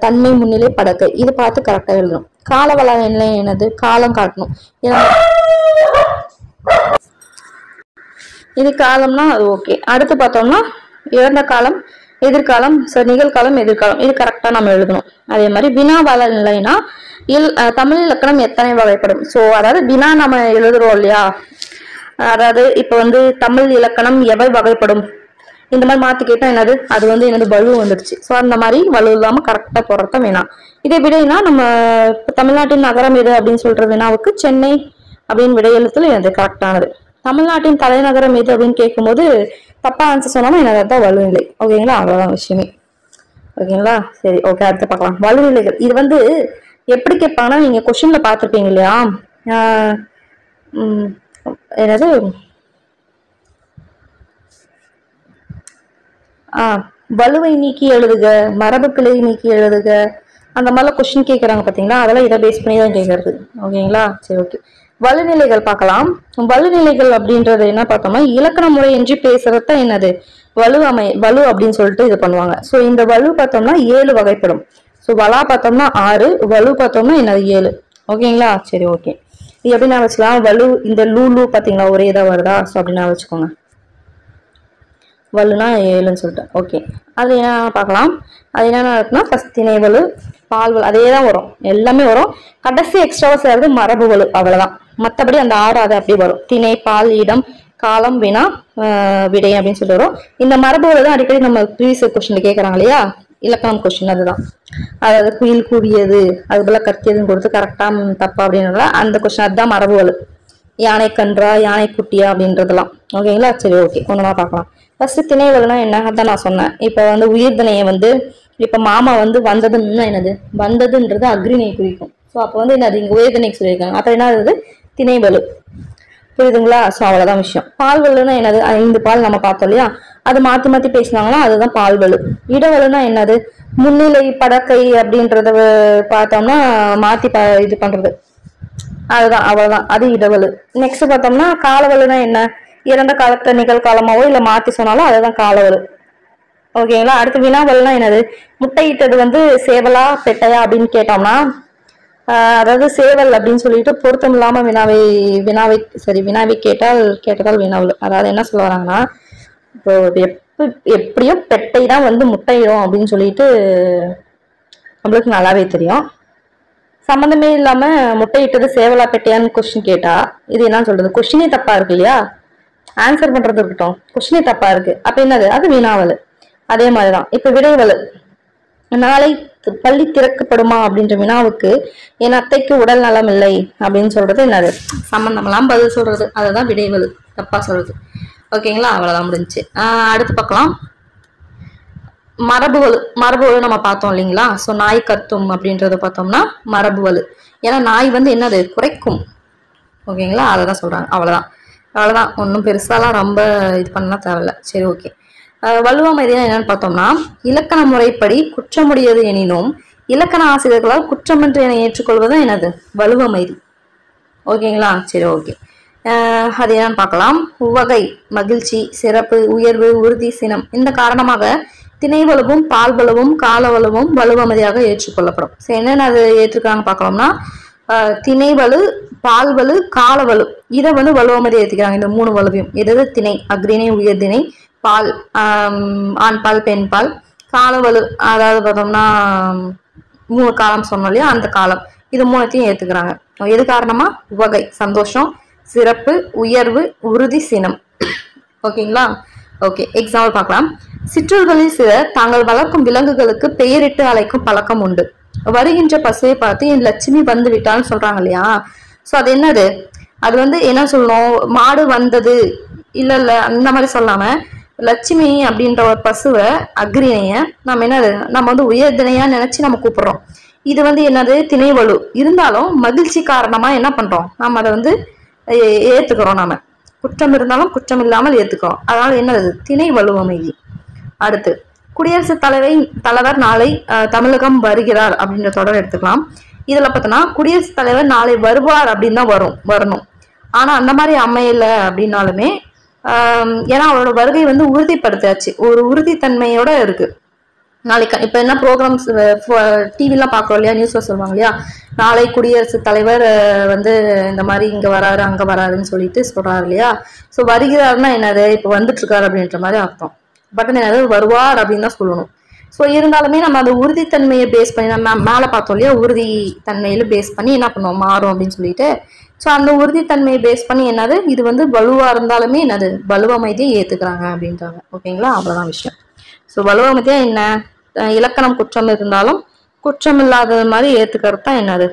தன்மை முன்னிலை படக்கை. இது பார்த்து கரெக்டா எழுதணும். கால வளநிலை என்னது, காலம் காட்டணும். இது காலம்னா அது ஓகே. அடுத்து பார்த்தோம்னா இறந்த காலம் எதிர்காலம், நிகழ்காலம் எதிர்காலம், இது கரெக்டா நம்ம எழுதணும். அதே மாதிரி வினா வளநிலைனா தமிழ் இலக்கணம் எத்தனை வகைப்படும். ஸோ அதாவது வினா நம்ம எழுதுறோம் இல்லையா, அதாவது இப்ப வந்து தமிழ் இலக்கணம் எவை வகைப்படும் இந்த மாதிரி மாத்தி கேட்டா என்னது, அது வந்து என்னது வலு வந்துடுச்சு. ஸோ அந்த மாதிரி வலு இல்லாம கரெக்டா போடுறத வினா. இதே விடைனா நம்ம தமிழ்நாட்டின் நகரம் எது அப்படின்னு சொல்ற வினாவுக்கு சென்னை அப்படின்னு விடை எழுத்துல என்னது கரெக்டானது. தமிழ்நாட்டின் தலைநகரம் எது அப்படின்னு கேட்கும்போது தப்பா ஆன்சர் சொன்னாலும் என்னது தான் வலுநிலை. ஓகேங்களா, அவ்வளவுதான் விஷயமே. ஓகேங்களா, சரி ஓகே. அடுத்து பார்க்கலாம் வலுநிலைகள். இது வந்து எப்படி கேட்பாங்கன்னா நீங்க கொஸ்டின்ல பார்த்துருப்பீங்க இல்லையா, என்னது வலுவை நீக்கி எழுதுக, மரபு பிழை நீக்கி எழுதுக, அந்த மாதிரிலாம் கொஸ்டின் கேட்கறாங்க பாத்தீங்களா, அதெல்லாம் இதை பேஸ் பண்ணி தான் கேட்கறது. ஓகேங்களா, சரி ஓகே. வலுநிலைகள் பார்க்கலாம். வலுநிலைகள் அப்படின்றது என்ன பார்த்தோம்னா இலக்கண முறையின்றி பேசுறத என்னது வலு அப்படின்னு சொல்லிட்டு இது பண்ணுவாங்க. ஸோ இந்த வலு பார்த்தோம்னா 7 வகைப்படும். ஸோ வலா பார்த்தோம்னா 6, வலு பார்த்தோம்னா என்னது 7. ஓகேங்களா, சரி ஓகே. இது எப்படி நான் வச்சுக்கலாம், வலு இந்த லூ பார்த்தீங்களா ஒரே இதாக வருதா, ஸோ அப்படின்னா வச்சுக்கோங்க. வலுனா 7ன்னு சொல்லிட்டு ஓகே. அது என்ன பார்க்கலாம். அது என்னென்ன இருக்குன்னா ஃபர்ஸ்ட் திணை வலு, பால் வலு, அதே தான் வரும், எல்லாமே வரும். கடைசி எக்ஸ்ட்ராவா சேர்றது மரபு வலு, அவ்வளவுதான். மற்றபடி அந்த 6 அது அப்படி வரும். திணை பால் இடம் காலம் வினா விடை அப்படின்னு சொல்லி வரும். இந்த மரபு வலு தான் அடிக்கடி நம்ம ப்ரீவியஸ் கொஸ்டின்ல கேட்கறாங்க இல்லையா, இலக்கணம் கொஸ்டின். அதுதான், அதாவது குயில் கூவியது அது போல கத்தியதுன்னு கொடுத்து கரெக்டா தப்பா அப்படின்னு அந்த கொஸ்டின், அதுதான் மரபு வலு. யானை கன்றா யானை குட்டியா அப்படின்றதெல்லாம். ஓகேங்களா, சரி ஓகே. ஒண்ணுமா பார்க்கலாம். ஃபர்ஸ்ட் திணை வலுனா என்ன, அதான் நான் சொன்னேன். இப்ப வந்து உயிர்திணையை வந்து இப்ப மாமா வந்து வந்ததுன்னா என்னது, வந்ததுன்றது அக்ரிணை குறிக்கும். ஸோ அப்போ வந்து என்னது இங்க உயர்திணைக்கு சொல்லியிருக்காங்க, அப்ப என்ன திணை வலு. புரியுதுங்களா. ஸோ அவ்வளவுதான் விஷயம். பால் வலுனா என்னது, 5 பால் நம்ம பார்த்தோம் இல்லையா, அது மாத்தி மாத்தி பேசினாங்கன்னா அதுதான் பால் வலு. இடவலுனா என்னது, முன்னிலை படக்கை அப்படின்றத பார்த்தோம்னா மாத்தி இது பண்றது, அதுதான் அவ்வளவுதான், அது இடவலு. நெக்ஸ்ட் பார்த்தோம்னா காலவலுனா என்ன, இறந்த காலத்தை நிகழ்காலமாவோ இல்ல மாத்தி சொன்னாலும் அதுதான் காலவலு. ஓகேங்களா. அடுத்து வினாவல்னா என்னது, முட்டையிட்டது வந்து சேவலா பெட்டையா அப்படின்னு கேட்டோம்னா அதாவது சேவல் அப்படின்னு சொல்லிட்டு பொருத்தம் இல்லாம வினாவை கேட்டதால் வினாவல். அதாவது என்ன சொல்ல வராங்கன்னா, இப்போ எப்படியும் பெட்டை தான் வந்து முட்டையிடும் அப்படின்னு சொல்லிட்டு நம்மளுக்கு நல்லாவே தெரியும். சம்மந்தமே இல்லாம முட்டையிட்டது சேவலா பெட்டையான்னு கொஸ்டின் கேட்டா இது என்ன சொல்றது, கொஸ்டினே தப்பா இருக்கு இல்லையா, ஆன்சர் பண்றது இருக்கட்டும், கொஸ்டினே தப்பா இருக்கு. அப்ப என்னது, அது வினாவல். அதே மாதிரிதான் இப்ப விடைவலு. நாளை பள்ளி திறக்கப்படுமா அப்படின்ற வினாவுக்கு என் அத்தைக்கு உடல் நலம் இல்லை அப்படின்னு சொல்றது என்னது, சம்பந்தமெல்லாம் பதில் சொல்றது, அதுதான் விடைவலு, தப்பா சொல்றது. ஓகேங்களா, அவ்வளவுதான் முடிஞ்சு. அடுத்து பார்க்கலாம் மரபுவலு நம்ம பார்த்தோம் இல்லைங்களா. ஸோ நாய் கத்தும் அப்படின்றத பார்த்தோம்னா மரபுவலு. ஏன்னா நாய் வந்து என்னது குறைக்கும், ஓகேங்களா, அதை தான் சொல்றாங்க. அவ்வளவுதான் அவ்வளவுதான், ஒன்றும் பெருசாலாம் ரொம்ப இது பண்ண தேவையில்ல. சரி, ஓகே. வலுவமைதினா என்னன்னு பார்த்தோம்னா, இலக்கண முறைப்படி குற்றமுடையது எனினும் இலக்கண ஆசிரியர்களால் குற்றமன்று என ஏற்றுக்கொள்வது என்னது? வலுவமைதி. ஓகேங்களா, சரி, ஓகே. அது என்னன்னு பார்க்கலாம். உவகை மகிழ்ச்சி, சிறப்பு, உயர்வு, உறுதி, சினம் இந்த காரணமாக திணைவலுவும் பால்வலுவும் காலவலுவும் வலுவமதியாக ஏற்றுக்கொள்ளப்படும். சரி, என்னென்ன அது ஏற்றுக்கிறாங்க பார்க்கலாம்னா, திணைவலு, பால்வலு, காலவலு இதை வந்து வலுவமதி ஏற்றுக்கிறாங்க. இந்த 3 வலுவையும். எது? திணை, அக்ரிணை, உயர்திணை, பால், ஆண் பால், பெண் பால், காலவலு அதாவது பார்த்தோம்னா 3 காலம் சொன்னோம் இல்லையா, அந்த காலம். இது 3த்தையும் ஏத்துக்கிறாங்க. எது காரணமா? உவகை சந்தோஷம், சிறப்பு, உயர்வு, உறுதி, சினம். ஓகேங்களா, ஓகே. எக்ஸாம்பிள் பார்க்கலாம். சிற்றூர்களில் சிலர் தாங்கள் வளர்க்கும் விலங்குகளுக்கு பெயரிட்டு அழைக்கும் பழக்கம் உண்டு. வருகின்ற பசுவை பார்த்து என் லட்சுமி வந்து விட்டான்னு சொல்றாங்க இல்லையா. ஸோ அது என்னது? அது வந்து என்ன சொல்லணும்? மாடு வந்தது இல்ல அந்த மாதிரி சொல்லாம லட்சுமி அப்படின்ற ஒரு பசுவை, அக்ரிணைய நம்ம என்னது, நம்ம வந்து உயர்திணையா நினைச்சு நம்ம கூப்பிடுறோம். இது வந்து என்னது? திணைவலு. இருந்தாலும் மகிழ்ச்சி காரணமா என்ன பண்றோம்? நம்ம அதை வந்து ஏத்துக்கிறோம். நாம குற்றம் இருந்தாலும் குற்றம் இல்லாமல் ஏத்துக்கிறோம். அதனால என்னது? திணை வலுவமைதி. அடுத்து, குடியரசுத் தலைவர் நாளை தமிழகம் வருகிறார் அப்படின்ற தொடர் எடுத்துக்கலாம். இதுல பார்த்தோம்னா குடியரசுத் தலைவர் நாளை வருவார் அப்படின்னு தான் வரணும். ஆனா அந்த மாதிரி அமையல அப்படின்னாலுமே ஏன்னா அவரோட வருகை வந்து உறுதிப்படுத்தாச்சு, ஒரு உறுதித்தன்மையோட இருக்கு. நாளைக்கு இப்ப என்ன ப்ரோக்ராம்ஸ் டிவிலாம் பார்க்கறோம் இல்லையா, நியூஸ்ல சொல்லுவாங்க இல்லையா, நாளை குடியரசுத் தலைவர் வந்து இந்த மாதிரி இங்க வராரு அங்க வராருன்னு சொல்லிட்டு சொல்றாரு இல்லையா. ஸோ வருகிறாருன்னா என்னது? இப்ப வந்துட்டு இருக்காரு அப்படின்ற மாதிரி அர்த்தம். பட் என்னது? வருவார் அப்படின்னு தான் சொல்லணும். ஸோ இருந்தாலுமே நம்ம அந்த உறுதித்தன்மையை பேஸ் பண்ணி நம்ம மேலே பார்த்தோம் இல்லையா, உறுதித்தன்மையில பேஸ் பண்ணி என்ன பண்ணுவோம்? மாறும் அப்படின்னு சொல்லிட்டு. ஸோ அந்த உறுதித்தன்மையை பேஸ் பண்ணி என்னது? இது வந்து வலுவா இருந்தாலுமே என்னது? வலுவமைதியை ஏத்துக்கிறாங்க அப்படின்றாங்க. ஓகேங்களா, அவ்வளவுதான் விஷயம். ஸோ வலுவமைதியா என்ன? இலக்கணம் குற்றம் இருந்தாலும் குற்றம் இல்லாத மாதிரி ஏத்துக்கிறது தான் என்னது?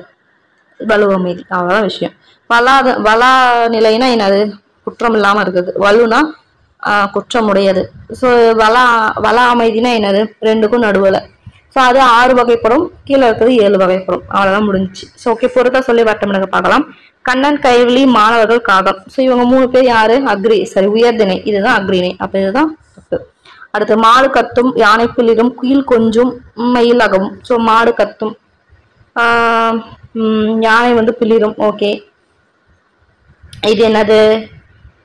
வலுவமைதி. அவ்வளவுதான் விஷயம். வலா நிலைனா என்னது? குற்றம் இல்லாம இருக்குது. வலுனா குற்றமுடையது. ஸோ வலா அமைதினா என்னது? ரெண்டுக்கும் நடுவுல. ஸோ அது 6 வகைப்படும், கீழே இருக்கிறது 7 வகைப்படும். அவ்வளவுதான், முடிஞ்சிச்சு. ஸோ ஓகே, பொறுத்தா சொல்லி வட்டமிடுங்க பார்க்கலாம். கண்ணன், கைவிழி, மாணவர்கள், காகம். ஸோ இவங்க 3 பேர் யாரு? உயர்திணை. இதுதான் அக்ரிணை. அப்ப இதுதான் தப்பு. அடுத்து, மாடு கத்தும், யானை பிளிரும், குயில் கொஞ்சும், மயில் அகவும். ஸோ மாடு கத்தும், யானை வந்து பிளிரும். ஓகே, இது என்னது?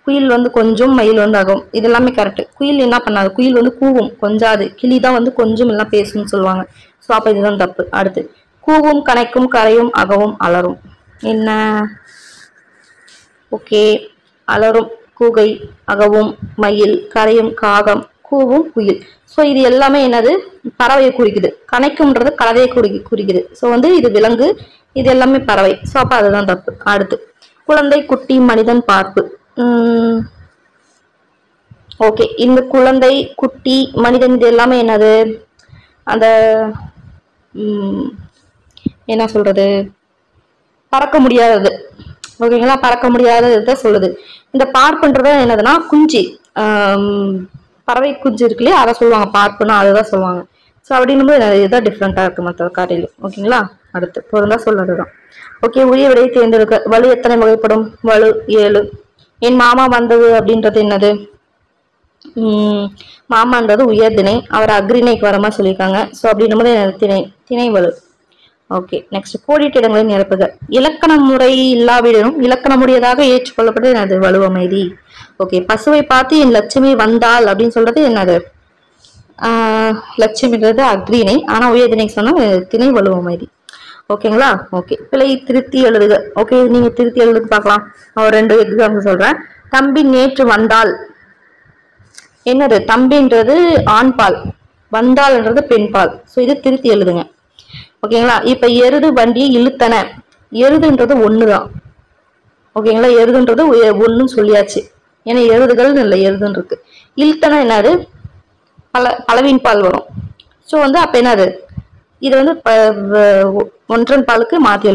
குயில் வந்து கொஞ்சம், மயில் வந்து அகவும். இது எல்லாமே கரெக்ட். குயில் என்ன பண்ணாது? குயில் வந்து கூவும், கொஞ்சாது. கிளி தான் வந்து கொஞ்சம் எல்லாம் பேசும்னு சொல்லுவாங்க. ஸோ அப்ப இதுதான் தப்பு. அடுத்து, கூவும், கனைக்கும், கரையும், அகவும், அலரும். என்ன? ஓகே, அலரும் கூகை, அகவும் மயில், கரையும் காகம், கூவும் குயில். ஸோ இது எல்லாமே என்னது? பறவையை குறிக்குது. கனைக்கும்ன்றது கலவையை குறிக்குது. ஸோ வந்து இது விலங்கு, இது எல்லாமே பறவை. ஸோ அப்ப அதுதான் தப்பு. அடுத்து, குழந்தை, குட்டி, மனிதன், பார்ப்பு. ஓகே, இந்த குழந்தை, குட்டி, மனிதன் இது எல்லாமே என்னது? அந்த என்ன சொல்றது? பறக்க முடியாதது. ஓகேங்களா, பறக்க முடியாதது சொல்லுது. இந்த பார்ப்புன்றது என்னதுன்னா குஞ்சு, பறவை குஞ்சு இருக்கு இல்லையா, அதை சொல்லுவாங்க பார்ப்புன்னா, அதுதான் சொல்லுவாங்க. ஸோ அப்படின்னும்போது இதுதான் டிஃப்ரெண்டா இருக்கு மற்ற காட்டிலும். ஓகேங்களா, அடுத்து பொருந்தா சொல்றதுதான். ஓகே, உரிய விடையை தேர்ந்தெடுக்க. வலு எத்தனை வகைப்படும்? வலு 7. என் மாமா வந்தது அப்படின்றது என்னது? மாமான்றது உயர்திணை, அவர் அக்ரிணைக்கு வரமா சொல்லியிருக்காங்க. ஸோ அப்படின்னும் போது திணை வலு. ஓகே, நெக்ஸ்ட், கோடிட்ட இடங்களை நிரப்புக. இலக்கண முறை இல்லாவிடனும் இலக்கணமுடையதாக ஏற்றுக்கொள்ளப்பட்டது என்னது? வலுவமைதி. ஓகே, பசுவை பார்த்து என் லட்சுமி வந்தாள் அப்படின்னு சொல்றது என்னது? லட்சுமின்றது அக்ரிணை, ஆனா உயர்திணைக்கு சொன்னா திணை வலுவமைதி. ஓகேங்களா, ஓகே. பிழை திருத்தி எழுதுக. ஓகே, நீங்க திருத்தி எழுதுக்கு பார்க்கலாம். ஒரு 2 எக்ஸாம்பிள் சொல்றேன். தம்பி நேற்று வந்தாள். என்னது? தம்பின்றது ஆண் பால், வந்தாள்ன்றது பெண் பால். ஸோ இது திருத்தி எழுதுங்க. ஓகேங்களா, இப்ப எருது வண்டியை இழுத்தன. எருதுன்றது 1 தான். ஓகேங்களா, எருதுன்றது 1 சொல்லியாச்சு. ஏன்னா எருதுகள் இல்லை, எருதுன்னு இருக்கு. இழுத்தன என்னது? பலவின் பால் வரும். ஸோ வந்து அப்ப என்னது? இது வந்து ஒன்றன் பாலுக்கு மாத்தி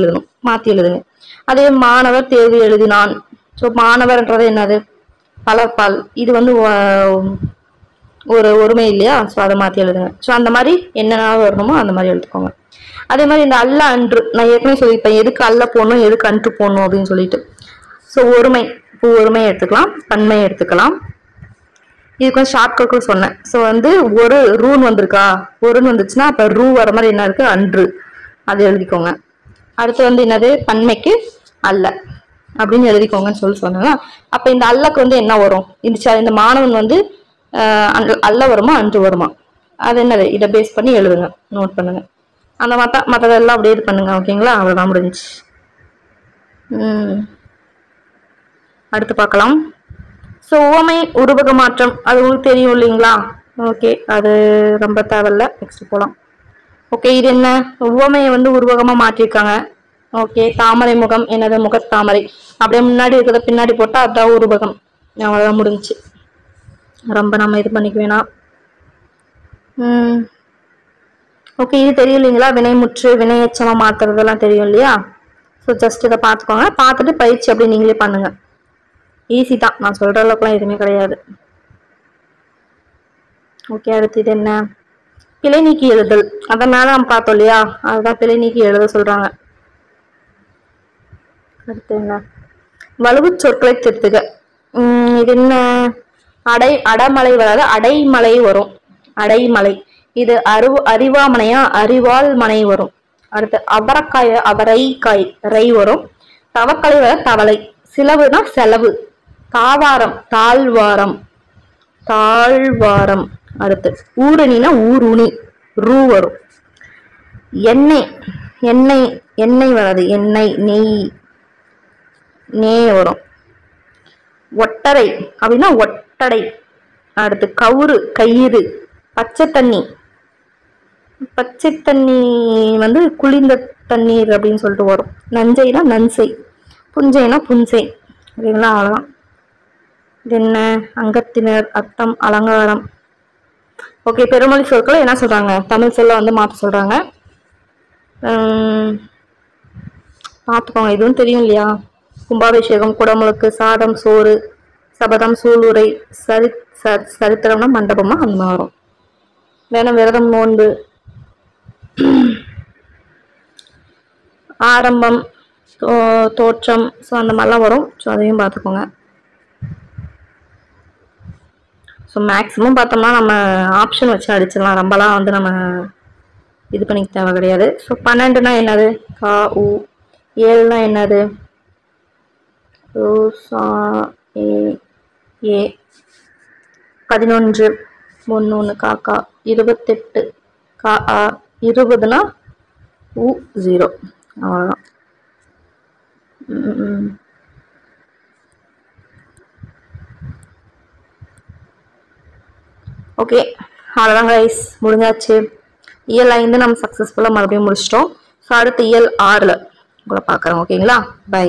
எழுதுங்க. அதே மாணவர் தேர்வு எழுதினான். ஸோ மாணவர்ன்றது என்னது? பலர்பால். இது வந்து ஒரு ஒருமை இல்லையா, ஸோ அதை மாத்தி எழுதுங்க. ஸோ அந்த மாதிரி என்னென்ன வரணுமோ அந்த மாதிரி எழுதுக்கோங்க. அதே மாதிரி இந்த அல்ல அன்று நான் ஏற்கனவே சொல்லியிருப்பேன், எதுக்கு அல்ல போடணும் எதுக்கு அன்று போடணும் அப்படின்னு சொல்லிட்டு. ஸோ ஒருமை, இப்போ ஒருமை எடுத்துக்கலாம், பன்மை எடுத்துக்கலாம். இதுக்கு வந்து ஷார்ட்கட்டும் சொன்னேன். ஸோ வந்து ஒரு ரூன் வந்திருக்கா, ஒருன்னு வந்துச்சுன்னா அப்போ ரூ வர மாதிரி என்ன இருக்கு, அன்று, அது எழுதிக்கோங்க. அடுத்து வந்து என்னது, பன்மைக்கு அல்ல அப்படின்னு எழுதிக்கோங்கன்னு சொன்னாங்க. அப்போ இந்த அல்லக்கு வந்து என்ன வரும், இந்த மாணவன் வந்து அல்ல வருமா அன்று வருமா, அது என்னது, இதை பேஸ் பண்ணி எழுதுங்க, நோட் பண்ணுங்க. அந்த மற்றதெல்லாம் அப்படியே இது பண்ணுங்க. ஓகேங்களா, அவ்வளோதான் முடிஞ்சு. அடுத்து பார்க்கலாம். ஸோ உவமை உருவக மாற்றம் அது உங்களுக்கு தெரியும் இல்லைங்களா? ஓகே, அது ரொம்ப தேவையில்ல, நெக்ஸ்ட் போகலாம். ஓகே, இது என்ன, உவமையை வந்து உருவகமாக மாற்றிருக்காங்க. ஓகே, தாமரை முகம் என்னது, முகத்தாமரை, அப்படியே முன்னாடி இருக்கிறத பின்னாடி போட்டால் அதுதான் உருவகம். அவ்வளோதான் முடிஞ்சு, ரொம்ப நம்ம இது பண்ணிக்க வேணாம். ஓகே, இது தெரியும் இல்லைங்களா, வினைமுற்று வினையச்சமா மாற்றுறதெல்லாம் தெரியும் இல்லையா? ஸோ ஜஸ்ட் இதை பார்த்துக்கோங்க, பார்த்துட்டு பயிற்சி அப்படி நீங்களே பண்ணுங்க. ஈஸி தான், நான் சொல்கிற அளவுக்குலாம் எதுவுமே கிடையாது. ஓகே, அடுத்து இது என்ன, பிழை நீக்கி எழுதல், அதை மேலே நம்ம பார்த்தோம் இல்லையா, அதுதான் பிழை நீக்கி எழுத சொல்கிறாங்க. அடுத்து என்ன, வலுவு சொற்களை திருத்துக. இது என்ன, அடமலை வராது, அடைமலை வரும், அடைமலை. இது அறிவாமனையா, அறிவால் மனை வரும். அடுத்து அவரைக்காய், அவரைக்காய், ரை வரும். தவக்கலை வர தவளை, சிலவுனா செலவு. தாவாரம், தாழ்வாரம், தாழ்வாரம். அடுத்து ஊரணினா ஊருணி, ரூ வரும். எண்ணெய், எண்ணெய், எண்ணெய் வராது, எண்ணெய், நெய், நே வரும். ஒட்டரை அப்படின்னா ஒட்டடை. அடுத்து கவுரு, கயிறு. பச்சை தண்ணி, பச்சை தண்ணி வந்து குளிர்ந்த தண்ணீர் அப்படின்னு சொல்லிட்டு வரும். நஞ்சைனா நன்சை, புஞ்சைனா புன்சை. சரிங்களா, அவ்வளோதான். இது என்ன, அங்கத்தினர், அர்த்தம், அலங்காரம். ஓகே, பெருமொழி சொற்களை என்ன சொல்றாங்க, தமிழ் சொல்ல வந்து மாற்ற சொல்றாங்க. பார்த்துக்கோங்க, இதுவும் தெரியும் இல்லையா, கும்பாபிஷேகம், குடமுழுக்கு, சாதம், சோறு, சபதம், சூளுரை, சரித்திரம்னா மண்டபமா அந்த மாதிரி வரும். வேணும் விரதம், நோன்பு, ஆரம்பம், தோற்றம், ஸோ அந்த மாதிரிலாம் வரும். ஸோ அதையும் பார்த்துக்கோங்க. ஸோ மேக்ஸிமம் பார்த்தோம்னா நம்ம ஆப்ஷன் வச்சு அடிச்சிடலாம், ரொம்பலாம் வந்து நம்ம இது பண்ணிக்க தேவை கிடையாது. ஸோ 12னா என்னது, கா உ. 7னா என்னது, ஏ. 11 1 காக்கா. 28 கா ஆ. 20னா உ 0. அவ்வளோதான். ஓகே, அவ்வளோதான் கைஸ், முடிஞ்சாச்சு. இயல் 5 நம்ம சக்ஸஸ்ஃபுல்லாக மறுபடியும் முடிச்சிட்டோம். ஸோ அடுத்து இயல் 6ல் உங்களை பார்க்குறோம். ஓகேங்களா, பை.